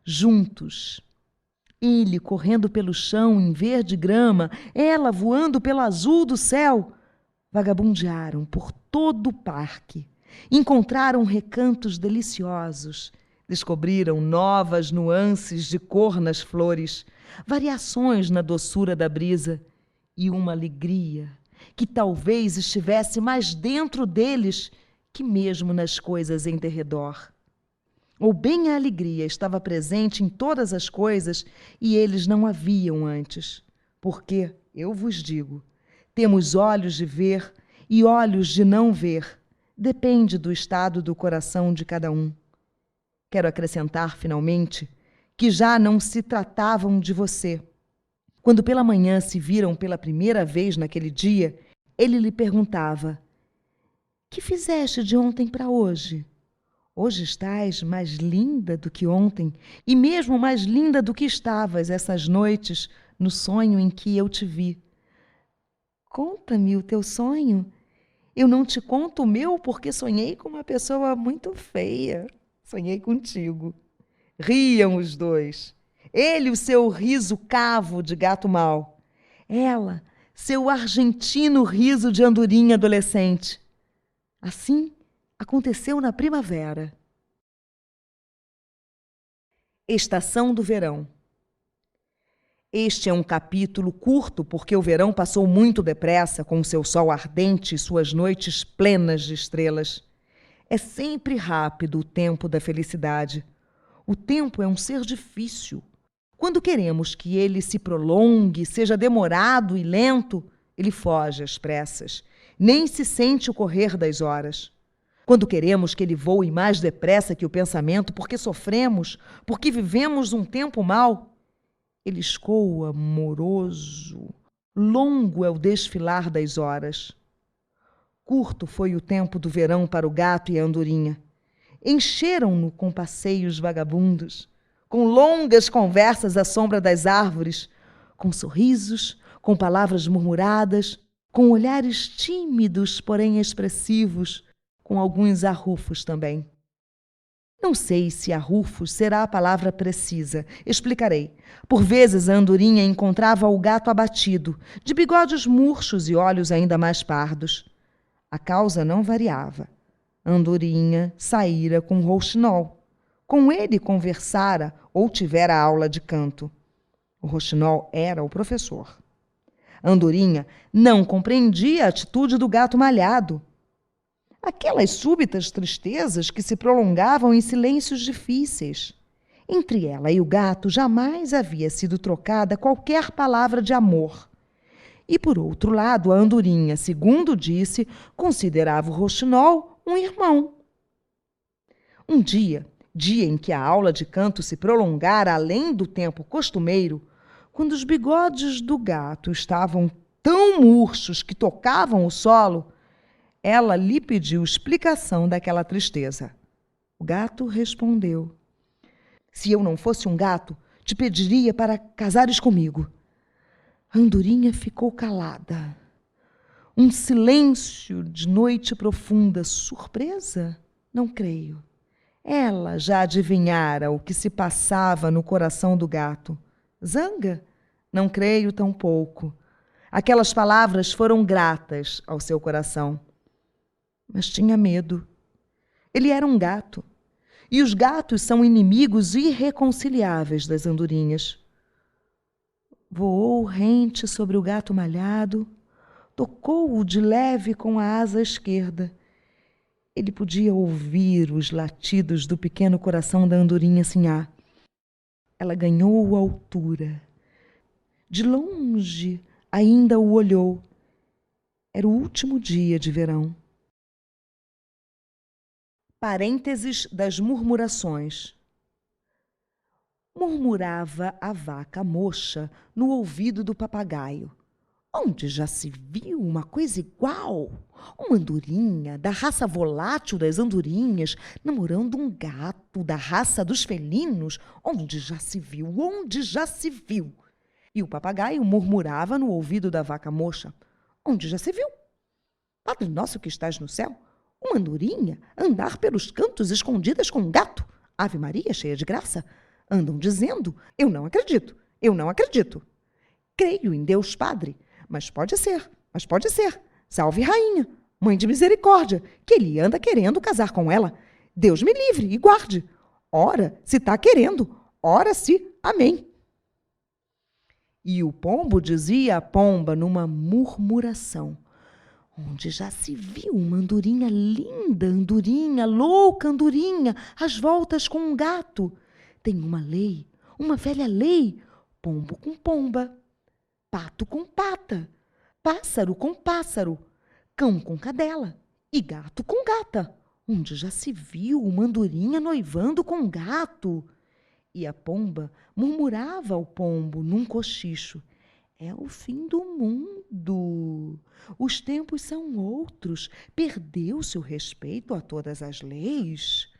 juntos. Ele correndo pelo chão em verde grama, ela voando pelo azul do céu. Vagabundearam por todo o parque. Encontraram recantos deliciosos. Descobriram novas nuances de cor nas flores, variações na doçura da brisa e uma alegria que talvez estivesse mais dentro deles que mesmo nas coisas em derredor. Ou bem a alegria estava presente em todas as coisas e eles não a viam antes. Porque, eu vos digo, temos olhos de ver e olhos de não ver. Depende do estado do coração de cada um. Quero acrescentar, finalmente, que já não se tratavam de você. Quando pela manhã se viram pela primeira vez naquele dia, ele lhe perguntava: que fizeste de ontem para hoje? Hoje estás mais linda do que ontem, e mesmo mais linda do que estavas essas noites no sonho em que eu te vi. Conta-me o teu sonho. Eu não te conto o meu porque sonhei com uma pessoa muito feia. Sonhei contigo. Riam os dois. Ele, o seu riso cavo de gato mau. Ela, seu argentino riso de andorinha adolescente. Assim aconteceu na primavera. Estação do verão. Este é um capítulo curto porque o verão passou muito depressa com seu sol ardente e suas noites plenas de estrelas. É sempre rápido o tempo da felicidade. O tempo é um ser difícil. Quando queremos que ele se prolongue, seja demorado e lento, ele foge às pressas. Nem se sente o correr das horas. Quando queremos que ele voe mais depressa que o pensamento, porque sofremos, porque vivemos um tempo mau, ele escoa moroso. Longo é o desfilar das horas. Curto foi o tempo do verão para o gato e a andorinha. Encheram-no com passeios vagabundos, com longas conversas à sombra das árvores, com sorrisos, com palavras murmuradas, com olhares tímidos, porém expressivos, com alguns arrufos também. Não sei se arrufos será a palavra precisa. Explicarei. Por vezes a andorinha encontrava o gato abatido, de bigodes murchos e olhos ainda mais pardos. A causa não variava. A andorinha saíra com rouxinol. Com ele conversara ou tivera aula de canto. O rouxinol era o professor. A andorinha não compreendia a atitude do gato malhado. Aquelas súbitas tristezas que se prolongavam em silêncios difíceis. Entre ela e o gato jamais havia sido trocada qualquer palavra de amor. E, por outro lado, a andorinha, segundo disse, considerava o rouxinol um irmão. Um dia em que a aula de canto se prolongara além do tempo costumeiro, quando os bigodes do gato estavam tão murchos que tocavam o solo, ela lhe pediu explicação daquela tristeza. O gato respondeu: se eu não fosse um gato, te pediria para casares comigo. A andorinha ficou calada. Um silêncio de noite profunda. Surpresa? Não creio. Ela já adivinhara o que se passava no coração do gato. Zanga? Não creio tampouco. Aquelas palavras foram gratas ao seu coração. Mas tinha medo. Ele era um gato. E os gatos são inimigos irreconciliáveis das andorinhas. Voou rente sobre o gato malhado, tocou-o de leve com a asa esquerda. Ele podia ouvir os latidos do pequeno coração da andorinha sinhá. Ela ganhou altura. De longe ainda o olhou. Era o último dia de verão. Parênteses das murmurações. Murmurava a vaca mocha no ouvido do papagaio. Onde já se viu uma coisa igual? Uma andorinha da raça volátil das andorinhas namorando um gato da raça dos felinos? Onde já se viu? Onde já se viu? E o papagaio murmurava no ouvido da vaca mocha. Onde já se viu? Padre nosso que estás no céu, uma andorinha andar pelos cantos escondidas com um gato? Ave Maria, cheia de graça. Andam dizendo, eu não acredito, eu não acredito. Creio em Deus Padre, mas pode ser. Salve rainha, mãe de misericórdia, que ele anda querendo casar com ela. Deus me livre e guarde. Ora, se está querendo, ora se, amém. E o pombo dizia à pomba numa murmuração. Onde já se viu uma andorinha linda, andorinha, louca andorinha, às voltas com um gato. Tem uma lei, uma velha lei, pombo com pomba. pato com pata, pássaro com pássaro, cão com cadela e gato com gata. Onde já se viu uma andorinha noivando com um gato? E a pomba murmurava ao pombo num cochicho: é o fim do mundo. Os tempos são outros. Perdeu-se o respeito a todas as leis.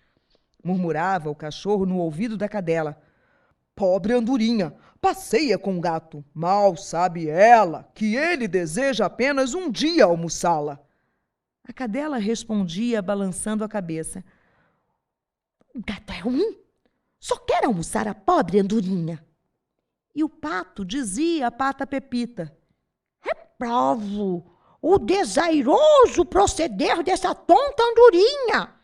Murmurava o cachorro no ouvido da cadela: pobre andorinha, passeia com o gato. Mal sabe ela que ele deseja apenas um dia almoçá-la. A cadela respondia balançando a cabeça: o gato é ruim. Só quer almoçar a pobre andorinha. E o pato dizia à pata Pepita: reprovo o desairoso proceder dessa tonta andorinha.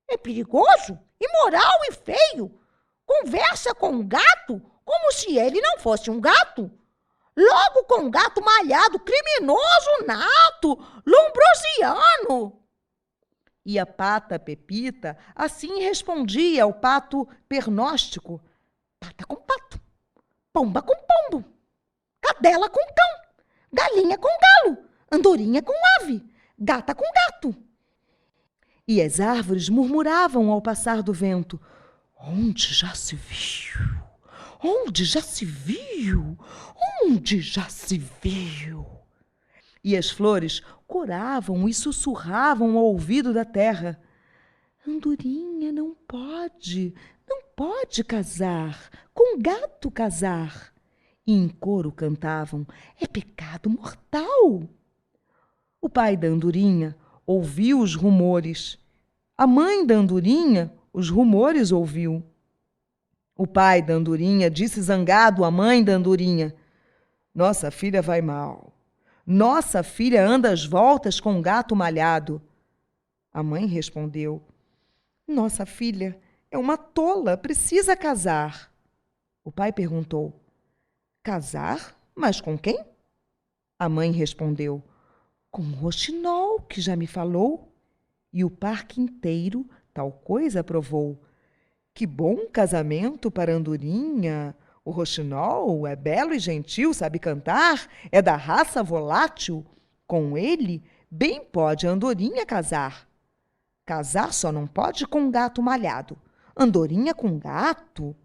É perigoso, imoral e feio. Conversa com um gato como se ele não fosse um gato. Logo com um gato malhado, criminoso nato, lombrosiano. E a pata Pepita assim respondia ao pato pernóstico: pata com pato, pomba com pombo, cadela com cão, galinha com galo, andorinha com ave, gata com gato. E as árvores murmuravam ao passar do vento: onde já se viu? Onde já se viu? Onde já se viu? E as flores coravam e sussurravam ao ouvido da terra: andorinha não pode casar, com gato casar. E em coro cantavam: é pecado mortal. O pai da andorinha ouviu os rumores. A mãe da andorinha os rumores ouviu. O pai da andorinha disse zangado à mãe da andorinha: nossa filha vai mal. Nossa filha anda às voltas com um gato malhado. A mãe respondeu: nossa filha é uma tola, precisa casar. O pai perguntou: casar? Mas com quem? A mãe respondeu: com o roxinol, que já me falou. E o parque inteiro tal coisa aprovou. Que bom casamento para a andorinha! O roxinol é belo e gentil, sabe cantar, é da raça volátil. Com ele, bem pode a andorinha casar. Casar só não pode com um gato malhado. Andorinha com gato?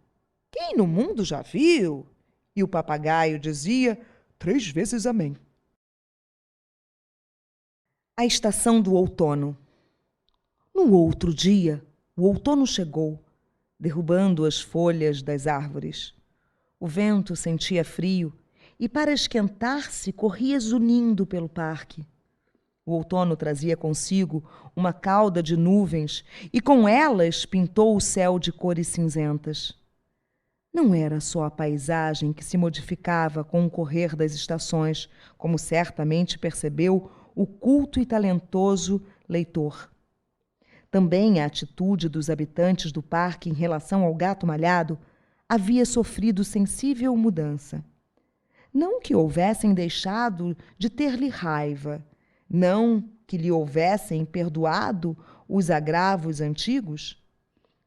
Quem no mundo já viu? E o papagaio dizia 3 vezes amém. A estação do outono. No outro dia, o outono chegou, derrubando as folhas das árvores. O vento sentia frio e, para esquentar-se, corria zunindo pelo parque. O outono trazia consigo uma cauda de nuvens e, com elas, pintou o céu de cores cinzentas. Não era só a paisagem que se modificava com o correr das estações, como certamente percebeu o culto e talentoso leitor. Também a atitude dos habitantes do parque em relação ao gato malhado havia sofrido sensível mudança. Não que houvessem deixado de ter-lhe raiva, não que lhe houvessem perdoado os agravos antigos,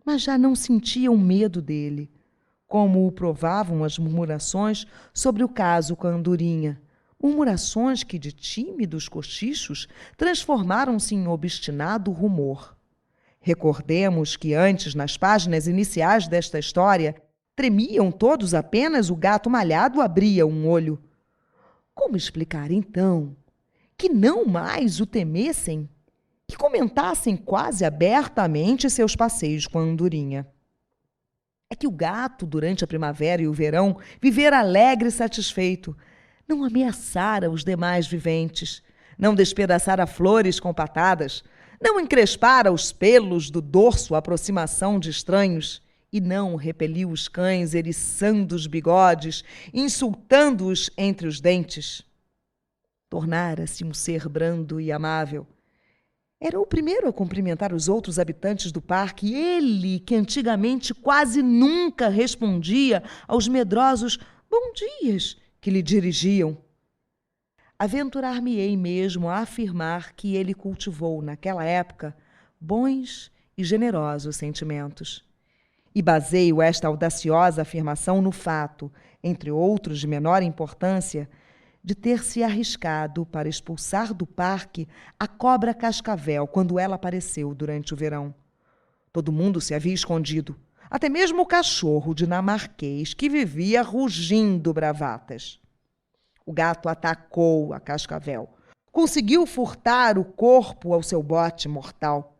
mas já não sentiam medo dele, como o provavam as murmurações sobre o caso com a andorinha, murmurações que de tímidos cochichos transformaram-se em obstinado rumor. Recordemos que antes, nas páginas iniciais desta história, tremiam todos apenas o gato malhado abria um olho. Como explicar, então, que não mais o temessem, que comentassem quase abertamente seus passeios com a andorinha? É que o gato, durante a primavera e o verão, vivera alegre e satisfeito, não ameaçara os demais viventes, não despedaçara flores com patadas, não encrespara os pelos do dorso à aproximação de estranhos e não repeliu os cães eriçando os bigodes, insultando-os entre os dentes. Tornara-se um ser brando e amável. Era o primeiro a cumprimentar os outros habitantes do parque, ele que antigamente quase nunca respondia aos medrosos bom dias que lhe dirigiam. Aventurar-me-ei mesmo a afirmar que ele cultivou, naquela época, bons e generosos sentimentos. E baseio esta audaciosa afirmação no fato, entre outros de menor importância, de ter se arriscado para expulsar do parque a cobra cascavel quando ela apareceu durante o verão. Todo mundo se havia escondido, até mesmo o cachorro dinamarquês que vivia rugindo bravatas. O gato atacou a cascavel, conseguiu furtar o corpo ao seu bote mortal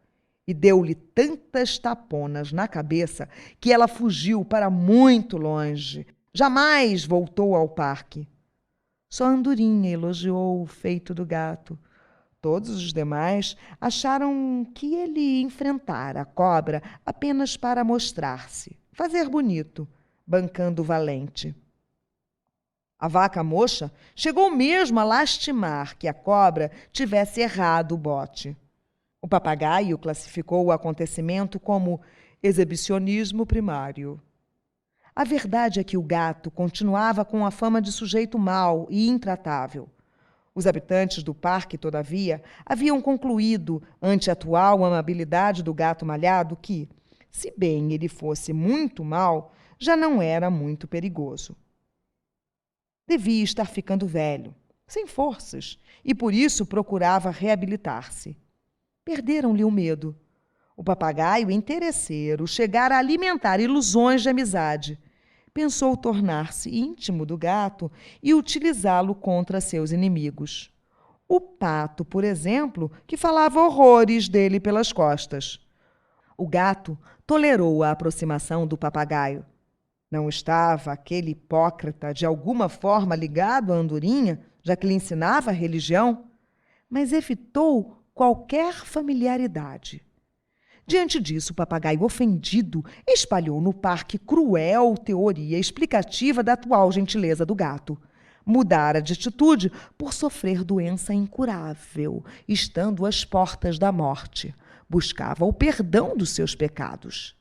e deu-lhe tantas taponas na cabeça que ela fugiu para muito longe. Jamais voltou ao parque. Só Andorinha elogiou o feito do gato. Todos os demais acharam que ele enfrentara a cobra apenas para mostrar-se, fazer bonito, bancando valente. A vaca moça chegou mesmo a lastimar que a cobra tivesse errado o bote. O papagaio classificou o acontecimento como exibicionismo primário. A verdade é que o gato continuava com a fama de sujeito mau e intratável. Os habitantes do parque, todavia, haviam concluído, ante a atual amabilidade do gato malhado, que, se bem ele fosse muito mau, já não era muito perigoso. Devia estar ficando velho, sem forças, e por isso procurava reabilitar-se. Perderam-lhe o medo. O papagaio interesseiro chegara a alimentar ilusões de amizade. Pensou tornar-se íntimo do gato e utilizá-lo contra seus inimigos. O pato, por exemplo, que falava horrores dele pelas costas. O gato tolerou a aproximação do papagaio. Não estava aquele hipócrita de alguma forma ligado à andorinha, já que lhe ensinava a religião, mas evitou qualquer familiaridade. Diante disso, o papagaio ofendido espalhou no parque cruel teoria explicativa da atual gentileza do gato. Mudara de atitude por sofrer doença incurável, estando às portas da morte. Buscava o perdão dos seus pecados.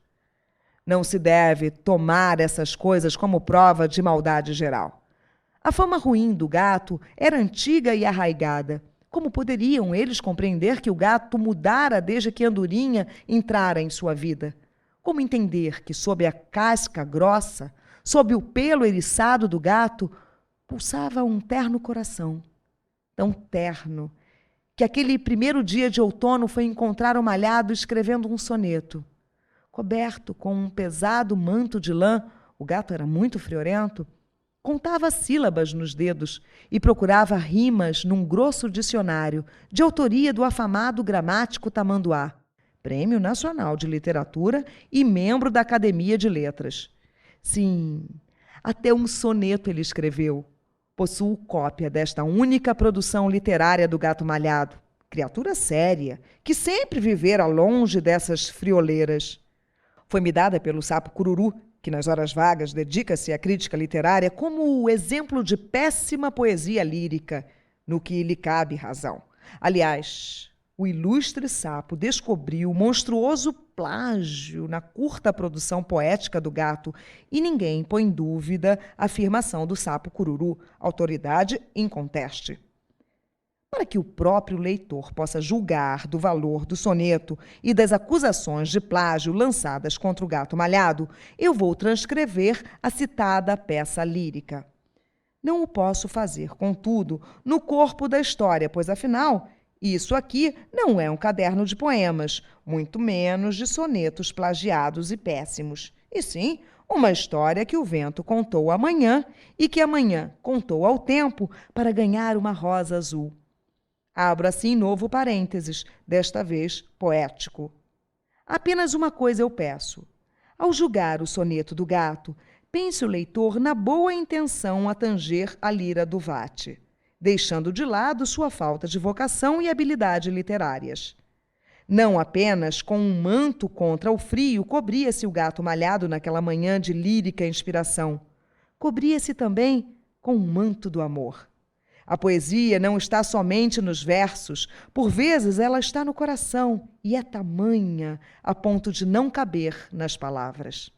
Não se deve tomar essas coisas como prova de maldade geral. A fama ruim do gato era antiga e arraigada. Como poderiam eles compreender que o gato mudara desde que Andorinha entrara em sua vida? Como entender que, sob a casca grossa, sob o pelo eriçado do gato, pulsava um terno coração? Tão terno, que aquele primeiro dia de outono foi encontrar o malhado escrevendo um soneto. Coberto com um pesado manto de lã, o gato era muito friorento, contava sílabas nos dedos e procurava rimas num grosso dicionário de autoria do afamado gramático Tamanduá, Prêmio Nacional de Literatura e membro da Academia de Letras. Sim, até um soneto ele escreveu. Possuo cópia desta única produção literária do gato malhado, criatura séria, que sempre vivera longe dessas frioleiras. Foi-me dada pelo sapo Cururu, que nas horas vagas dedica-se à crítica literária como o exemplo de péssima poesia lírica, no que lhe cabe razão. Aliás, o ilustre sapo descobriu monstruoso plágio na curta produção poética do gato e ninguém põe em dúvida a afirmação do sapo Cururu, autoridade inconteste. Para que o próprio leitor possa julgar do valor do soneto e das acusações de plágio lançadas contra o gato malhado, eu vou transcrever a citada peça lírica. Não o posso fazer, contudo, no corpo da história, pois, afinal, isso aqui não é um caderno de poemas, muito menos de sonetos plagiados e péssimos, e sim uma história que o vento contou amanhã e que amanhã contou ao tempo para ganhar uma rosa azul. Abro assim novo parênteses, desta vez poético. Apenas uma coisa eu peço. Ao julgar o soneto do gato, pense o leitor na boa intenção a tanger a lira do vate, deixando de lado sua falta de vocação e habilidade literárias. Não apenas com um manto contra o frio cobria-se o gato malhado naquela manhã de lírica inspiração. Cobria-se também com um manto do amor. A poesia não está somente nos versos, por vezes ela está no coração e é tamanha a ponto de não caber nas palavras.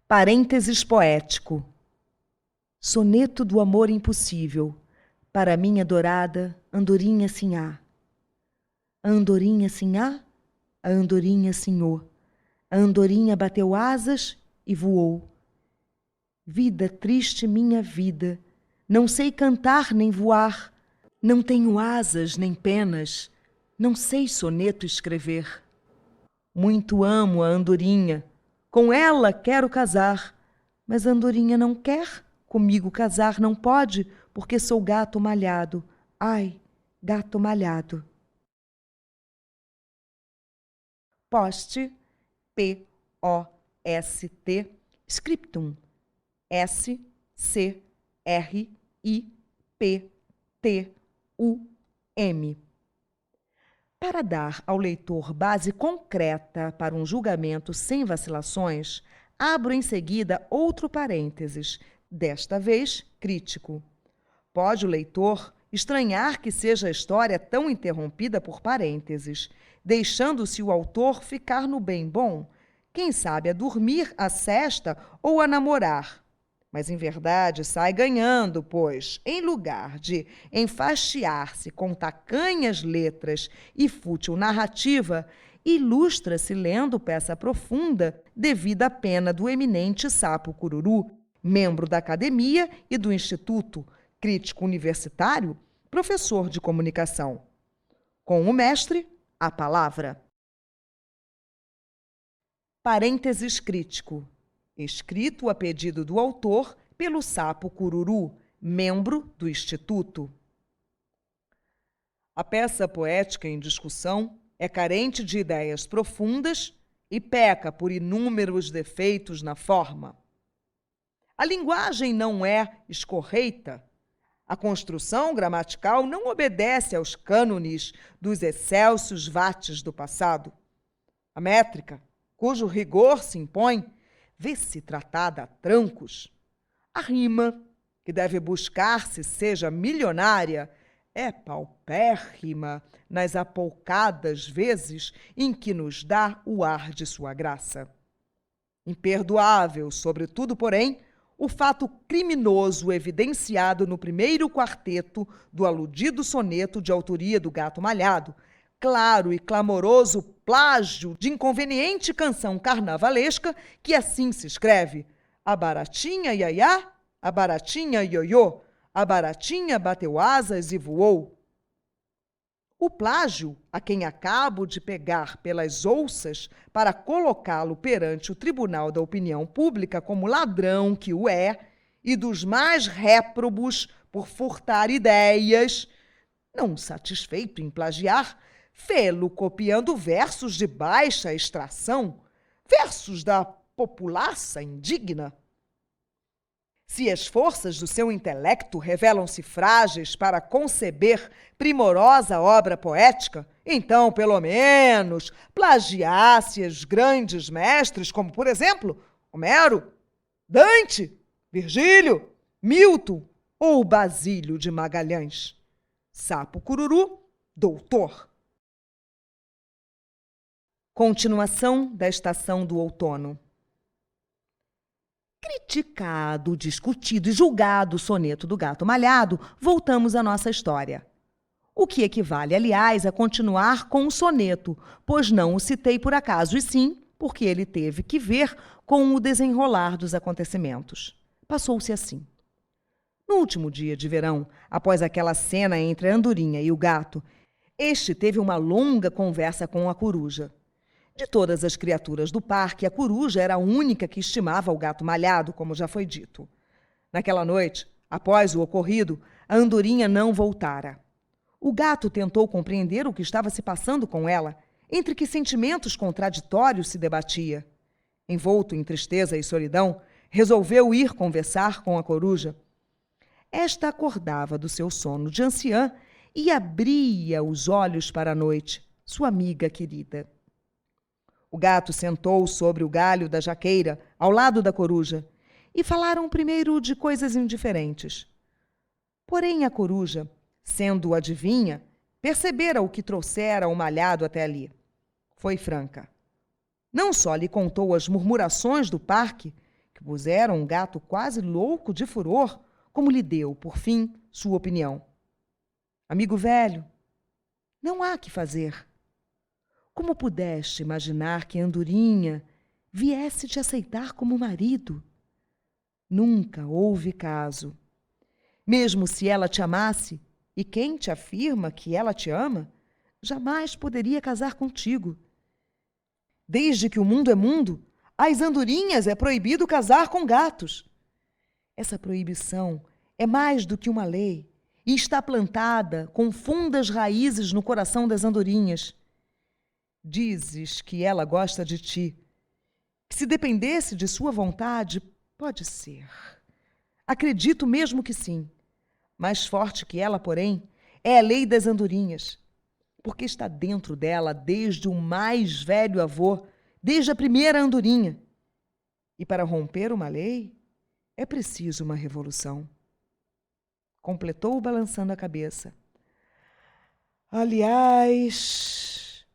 Parênteses poético. Soneto do amor impossível, para minha adorada Andorinha Sinhá. A Andorinha Sinhá, a Andorinha Sinhô, A andorinha bateu asas e voou. Vida triste minha vida, não sei cantar nem voar, não tenho asas nem penas, não sei soneto escrever. Muito amo a andorinha, com ela quero casar, mas a andorinha não quer, comigo casar não pode, porque sou gato malhado. Ai, gato malhado. Post, P-O-S-T, scriptum, S-C-R-I-P-T-U-M. Para dar ao leitor base concreta para um julgamento sem vacilações, abro em seguida outro parênteses, desta vez crítico. Pode o leitor estranhar que seja a história tão interrompida por parênteses, deixando-se o autor ficar no bem bom, quem sabe a dormir, a sesta ou a namorar. Mas, em verdade, sai ganhando, pois, em lugar de enfastiar-se com tacanhas letras e fútil narrativa, ilustra-se lendo peça profunda devida à pena do eminente Sapo Cururu, membro da Academia e do Instituto, crítico universitário, professor de comunicação. Com o mestre, a palavra. Parênteses crítico. Escrito a pedido do autor pelo Sapo Cururu, membro do Instituto. A peça poética em discussão é carente de ideias profundas e peca por inúmeros defeitos na forma. A linguagem não é escorreita. A construção gramatical não obedece aos cânones dos excelsos vates do passado. A métrica, cujo rigor se impõe, vê-se tratada a trancos. A rima, que deve buscar-se seja milionária, é paupérrima nas apoucadas vezes em que nos dá o ar de sua graça. Imperdoável, sobretudo, porém, o fato criminoso evidenciado no primeiro quarteto do aludido soneto de autoria do Gato Malhado, claro e clamoroso plágio de inconveniente canção carnavalesca que assim se escreve: a baratinha iaiá, a baratinha ioiô, a baratinha bateu asas e voou. O plágio, a quem acabo de pegar pelas ouças para colocá-lo perante o Tribunal da Opinião Pública como ladrão que o é, e dos mais réprobos por furtar ideias, não satisfeito em plagiar, fê-lo copiando versos de baixa extração, versos da populaça indigna. Se as forças do seu intelecto revelam-se frágeis para conceber primorosa obra poética, então, pelo menos, plagiasse os grandes mestres, como, por exemplo, Homero, Dante, Virgílio, Milton ou Basílio de Magalhães. Sapo Cururu, doutor. Continuação da estação do outono. Criticado, discutido e julgado o soneto do Gato Malhado, voltamos à nossa história. O que equivale, aliás, a continuar com o soneto, pois não o citei por acaso, e sim porque ele teve que ver com o desenrolar dos acontecimentos. Passou-se assim. No último dia de verão, após aquela cena entre a andorinha e o gato, este teve uma longa conversa com a coruja. De todas as criaturas do parque, a coruja era a única que estimava o Gato Malhado, como já foi dito. Naquela noite, após o ocorrido, a andorinha não voltara. O gato tentou compreender o que estava se passando com ela, entre que sentimentos contraditórios se debatia. Envolto em tristeza e solidão, resolveu ir conversar com a coruja. Esta acordava do seu sono de anciã e abria os olhos para a noite, sua amiga querida. O gato sentou sobre o galho da jaqueira, ao lado da coruja, e falaram primeiro de coisas indiferentes. Porém, a coruja, sendo adivinha, percebera o que trouxera o malhado até ali. Foi franca. Não só lhe contou as murmurações do parque, que puseram um gato quase louco de furor, como lhe deu, por fim, sua opinião. Amigo velho, não há que fazer. Como pudeste imaginar que a andorinha, viesse te aceitar como marido. Nunca houve caso. Mesmo se ela te amasse, e quem te afirma que ela te ama, jamais poderia casar contigo. Desde que o mundo é mundo, às andorinhas é proibido casar com gatos. Essa proibição é mais do que uma lei e está plantada com fundas raízes no coração das andorinhas. Dizes que ela gosta de ti, que se dependesse de sua vontade, pode ser. Acredito mesmo que sim. Mais forte que ela, porém, é a lei das andorinhas, porque está dentro dela desde o mais velho avô, desde a primeira andorinha. E para romper uma lei, é preciso uma revolução. Completou balançando a cabeça. Aliás,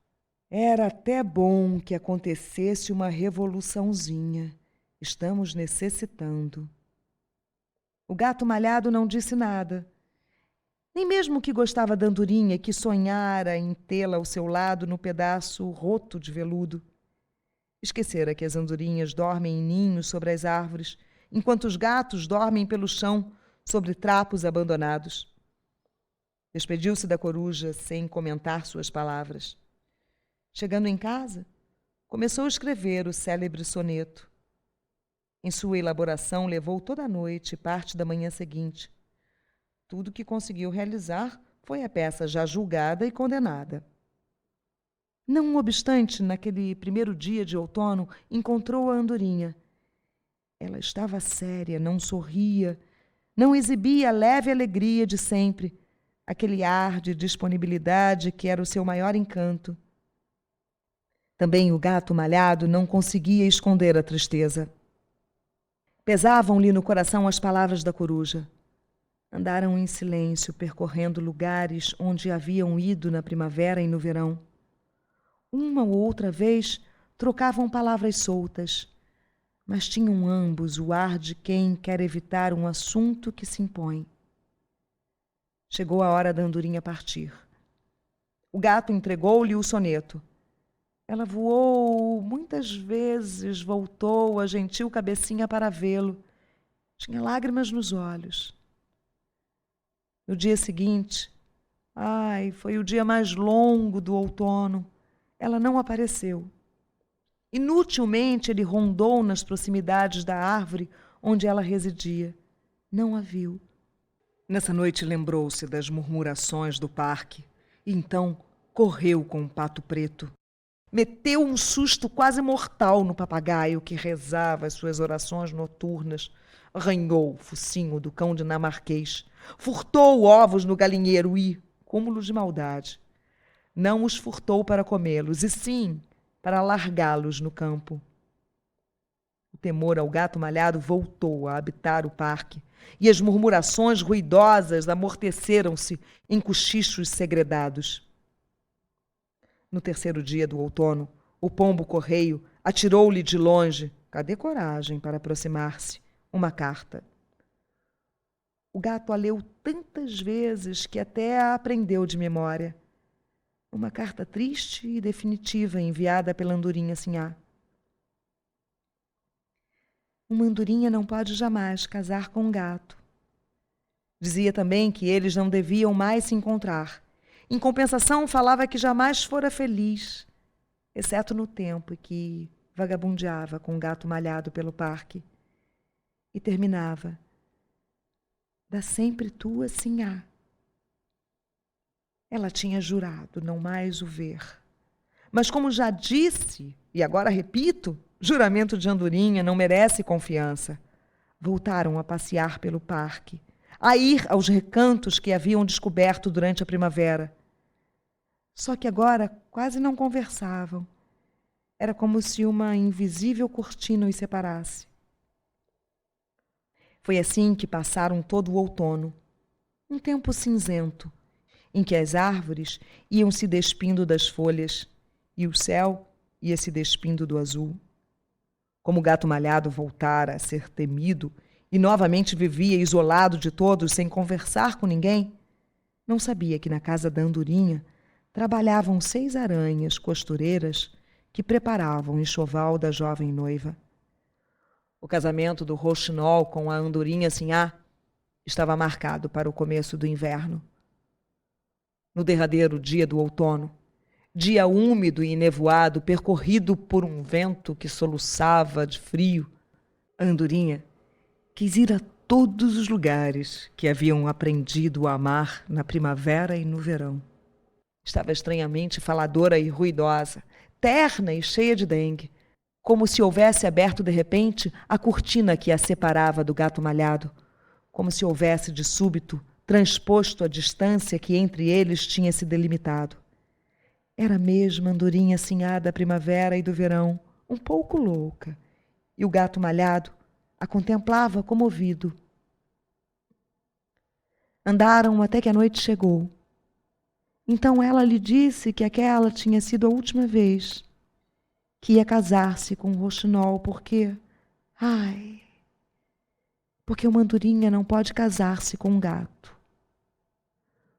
era até bom que acontecesse uma revoluçãozinha. Estamos necessitando. O gato malhado não disse nada. Nem mesmo que gostava da andorinha, que sonhara em tê-la ao seu lado no pedaço roto de veludo. Esquecera que as andorinhas dormem em ninhos sobre as árvores, enquanto os gatos dormem pelo chão, sobre trapos abandonados. Despediu-se da coruja sem comentar suas palavras. Chegando em casa, começou a escrever o célebre soneto. Em sua elaboração levou toda a noite e parte da manhã seguinte. Tudo que conseguiu realizar foi a peça já julgada e condenada. Não obstante, naquele primeiro dia de outono, encontrou a andorinha. Ela estava séria, não sorria, não exibia a leve alegria de sempre, aquele ar de disponibilidade que era o seu maior encanto. Também o gato malhado não conseguia esconder a tristeza. Pesavam-lhe no coração as palavras da coruja. Andaram em silêncio, percorrendo lugares onde haviam ido na primavera e no verão. Uma ou outra vez trocavam palavras soltas, mas tinham ambos o ar de quem quer evitar um assunto que se impõe. Chegou a hora da andorinha partir. O gato entregou-lhe o soneto. Ela voou, muitas vezes voltou a gentil cabecinha para vê-lo. Tinha lágrimas nos olhos. No dia seguinte, foi o dia mais longo do outono. Ela não apareceu. Inutilmente ele rondou nas proximidades da árvore onde ela residia. Não a viu. Nessa noite lembrou-se das murmurações do parque e então correu com o pato preto. Meteu um susto quase mortal no papagaio que rezava as suas orações noturnas. Arranhou o focinho do cão dinamarquês. Furtou ovos no galinheiro e, cúmulo de maldade, não os furtou para comê-los, e sim para largá-los no campo. O temor ao gato malhado voltou a habitar o parque, e as murmurações ruidosas amorteceram-se em cochichos segredados. No terceiro dia do outono, o pombo-correio atirou-lhe de longe, cadê coragem para aproximar-se, uma carta. O gato a leu tantas vezes que até a aprendeu de memória. Uma carta triste e definitiva enviada pela andorinha Sinhá. Uma andorinha não pode jamais casar com um gato. Dizia também que eles não deviam mais se encontrar. Em compensação, falava que jamais fora feliz, exceto no tempo em que vagabundeava com o gato malhado pelo parque. E terminava: dá sempre tua Sinhá. Ela tinha jurado não mais o ver. Mas como já disse, e agora repito, juramento de andorinha não merece confiança. Voltaram a passear pelo parque, a ir aos recantos que haviam descoberto durante a primavera. Só que agora quase não conversavam. Era como se uma invisível cortina os separasse. Foi assim que passaram todo o outono, um tempo cinzento, em que as árvores iam se despindo das folhas e o céu ia se despindo do azul. Como o gato malhado voltara a ser temido e novamente vivia isolado de todos, sem conversar com ninguém, não sabia que na casa da andorinha trabalhavam 6 aranhas costureiras que preparavam o enxoval da jovem noiva. O casamento do Rouxinol com a andorinha Sinhá estava marcado para o começo do inverno. No derradeiro dia do outono, dia úmido e nevoado, percorrido por um vento que soluçava de frio, a andorinha quis ir a todos os lugares que haviam aprendido a amar na primavera e no verão. Estava estranhamente faladora e ruidosa, terna e cheia de dengue, como se houvesse aberto de repente a cortina que a separava do gato malhado, como se houvesse de súbito transposto a distância que entre eles tinha se delimitado. Era mesmo a andorinha Sinhá da primavera e do verão, um pouco louca, e o gato malhado a contemplava comovido. Andaram até que a noite chegou. Então ela lhe disse que aquela tinha sido a última vez, que ia casar-se com o Rouxinol porque uma andorinha não pode casar-se com um gato.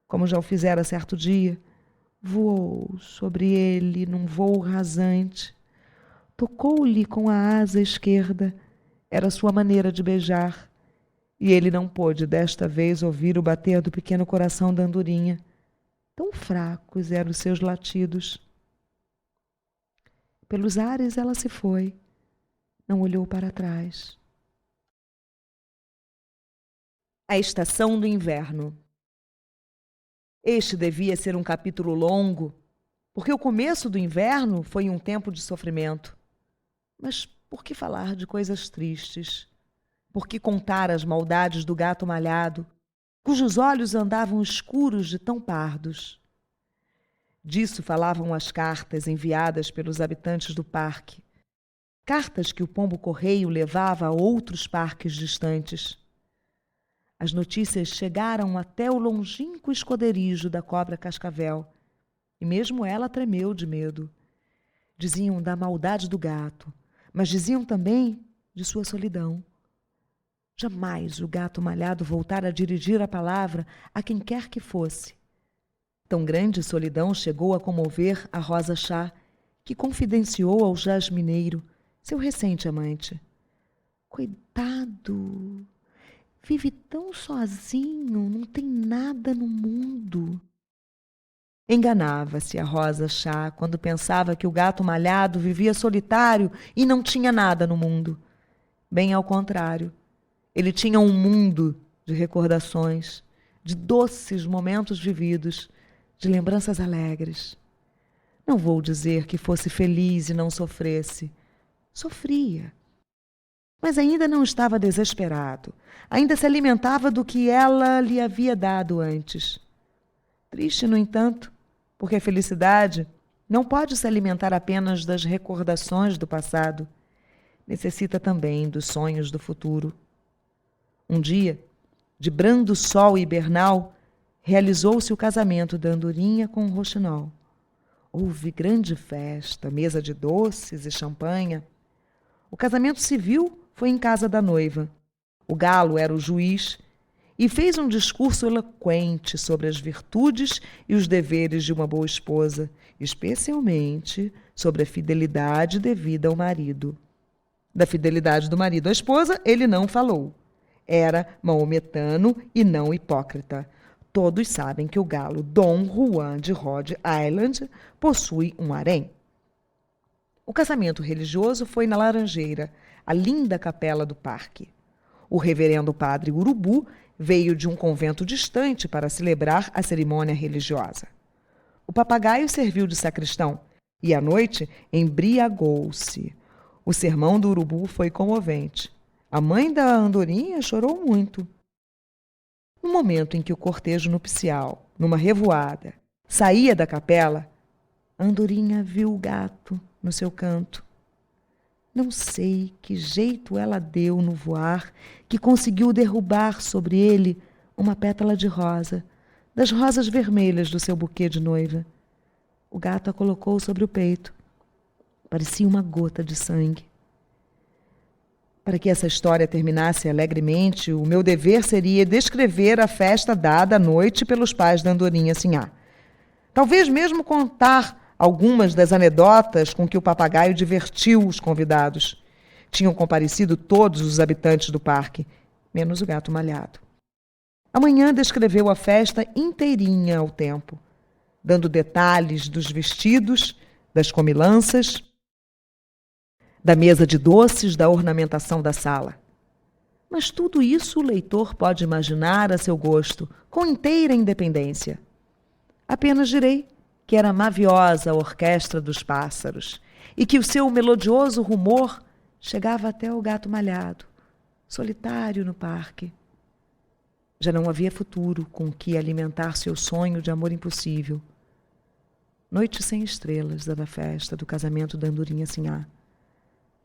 Como já o fizera certo dia, voou sobre ele num voo rasante, tocou-lhe com a asa esquerda, era sua maneira de beijar, e ele não pôde desta vez ouvir o bater do pequeno coração da andorinha. Tão fracos eram os seus latidos. Pelos ares ela se foi, não olhou para trás. A estação do inverno. Este devia ser um capítulo longo, porque o começo do inverno foi um tempo de sofrimento. Mas por que falar de coisas tristes? Por que contar as maldades do gato malhado, cujos olhos andavam escuros de tão pardos? Disso falavam as cartas enviadas pelos habitantes do parque. Cartas que o pombo-correio levava a outros parques distantes. As notícias chegaram até o longínquo esconderijo da cobra cascavel, e mesmo ela tremeu de medo. Diziam da maldade do gato, mas diziam também de sua solidão. Jamais o gato malhado voltara a dirigir a palavra a quem quer que fosse. Tão grande solidão chegou a comover a Rosa Chá, que confidenciou ao jasmineiro, seu recente amante. Coitado! Vive tão sozinho, não tem nada no mundo. Enganava-se a Rosa Chá quando pensava que o gato malhado vivia solitário e não tinha nada no mundo. Bem ao contrário, ele tinha um mundo de recordações, de doces momentos vividos, de lembranças alegres. Não vou dizer que fosse feliz e não sofresse. Sofria. Mas ainda não estava desesperado. Ainda se alimentava do que ela lhe havia dado antes. Triste, no entanto, porque a felicidade não pode se alimentar apenas das recordações do passado. Necessita também dos sonhos do futuro. Um dia, de brando sol hibernal, realizou-se o casamento da andorinha com o Rouxinol. Houve grande festa, mesa de doces e champanha. O casamento civil foi em casa da noiva. O galo era o juiz e fez um discurso eloquente sobre as virtudes e os deveres de uma boa esposa, especialmente sobre a fidelidade devida ao marido. Da fidelidade do marido à esposa, ele não falou. Era maometano e não hipócrita. Todos sabem que o galo Dom Juan de Rhode Island possui um harém. O casamento religioso foi na Laranjeira, a linda capela do parque. O reverendo padre Urubu veio de um convento distante para celebrar a cerimônia religiosa. O papagaio serviu de sacristão e, à noite, embriagou-se. O sermão do Urubu foi comovente. A mãe da andorinha chorou muito. No momento em que o cortejo nupcial, numa revoada, saía da capela, a andorinha viu o gato no seu canto. Não sei que jeito ela deu no voar que conseguiu derrubar sobre ele uma pétala de rosa, das rosas vermelhas do seu buquê de noiva. O gato a colocou sobre o peito. Parecia uma gota de sangue. Para que essa história terminasse alegremente, o meu dever seria descrever a festa dada à noite pelos pais da andorinha Sinhá. Talvez mesmo contar algumas das anedotas com que o papagaio divertiu os convidados. Tinham comparecido todos os habitantes do parque, menos o gato malhado. Amanhã descreveu a festa inteirinha ao tempo, dando detalhes dos vestidos, das comilanças, da mesa de doces, da ornamentação da sala. Mas tudo isso o leitor pode imaginar a seu gosto, com inteira independência. Apenas direi que era maviosa a orquestra dos pássaros e que o seu melodioso rumor chegava até o gato malhado, solitário no parque. Já não havia futuro com que alimentar seu sonho de amor impossível. Noite sem estrelas da festa do casamento da Andorinha Sinhá.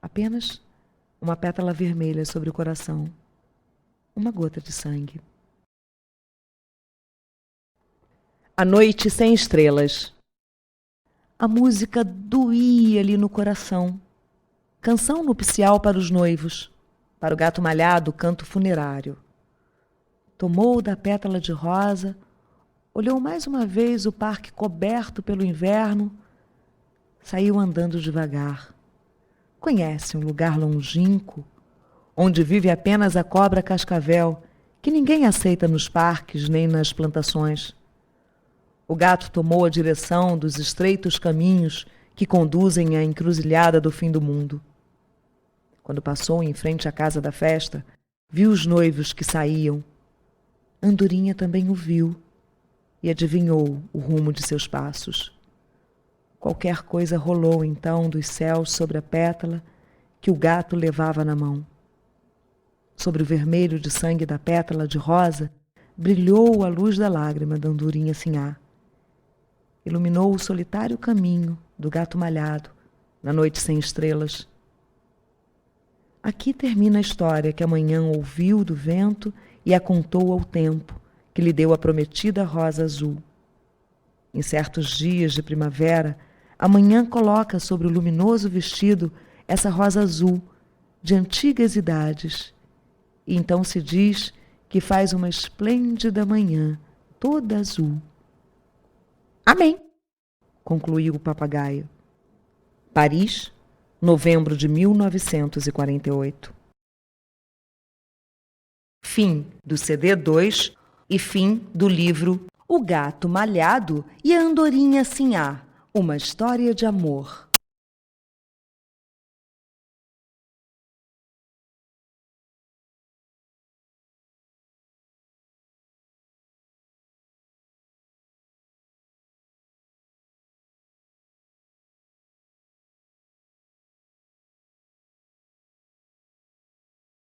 Apenas uma pétala vermelha sobre o coração. Uma gota de sangue. A noite sem estrelas. A música doía-lhe no coração. Canção nupcial para os noivos. Para o gato malhado, canto funerário. Tomou da pétala de rosa, olhou mais uma vez o parque coberto pelo inverno, saiu andando devagar. Conhece um lugar longínquo, onde vive apenas a cobra cascavel, que ninguém aceita nos parques nem nas plantações. O gato tomou a direção dos estreitos caminhos que conduzem à encruzilhada do fim do mundo. Quando passou em frente à casa da festa, viu os noivos que saíam. Andorinha também o viu e adivinhou o rumo de seus passos. Qualquer coisa rolou então dos céus sobre a pétala que o gato levava na mão. Sobre o vermelho de sangue da pétala de rosa brilhou a luz da lágrima da Andorinha Sinhá. Iluminou o solitário caminho do gato malhado na noite sem estrelas. Aqui termina a história que amanhã ouviu do vento e a contou ao tempo, que lhe deu a prometida rosa azul. Em certos dias de primavera, a manhã coloca sobre o luminoso vestido essa rosa azul, de antigas idades, e então se diz que faz uma esplêndida manhã, toda azul. Amém, concluiu o papagaio. Paris, novembro de 1948. Fim do CD 2 e fim do livro O Gato Malhado e a Andorinha Sinhá, uma história de amor.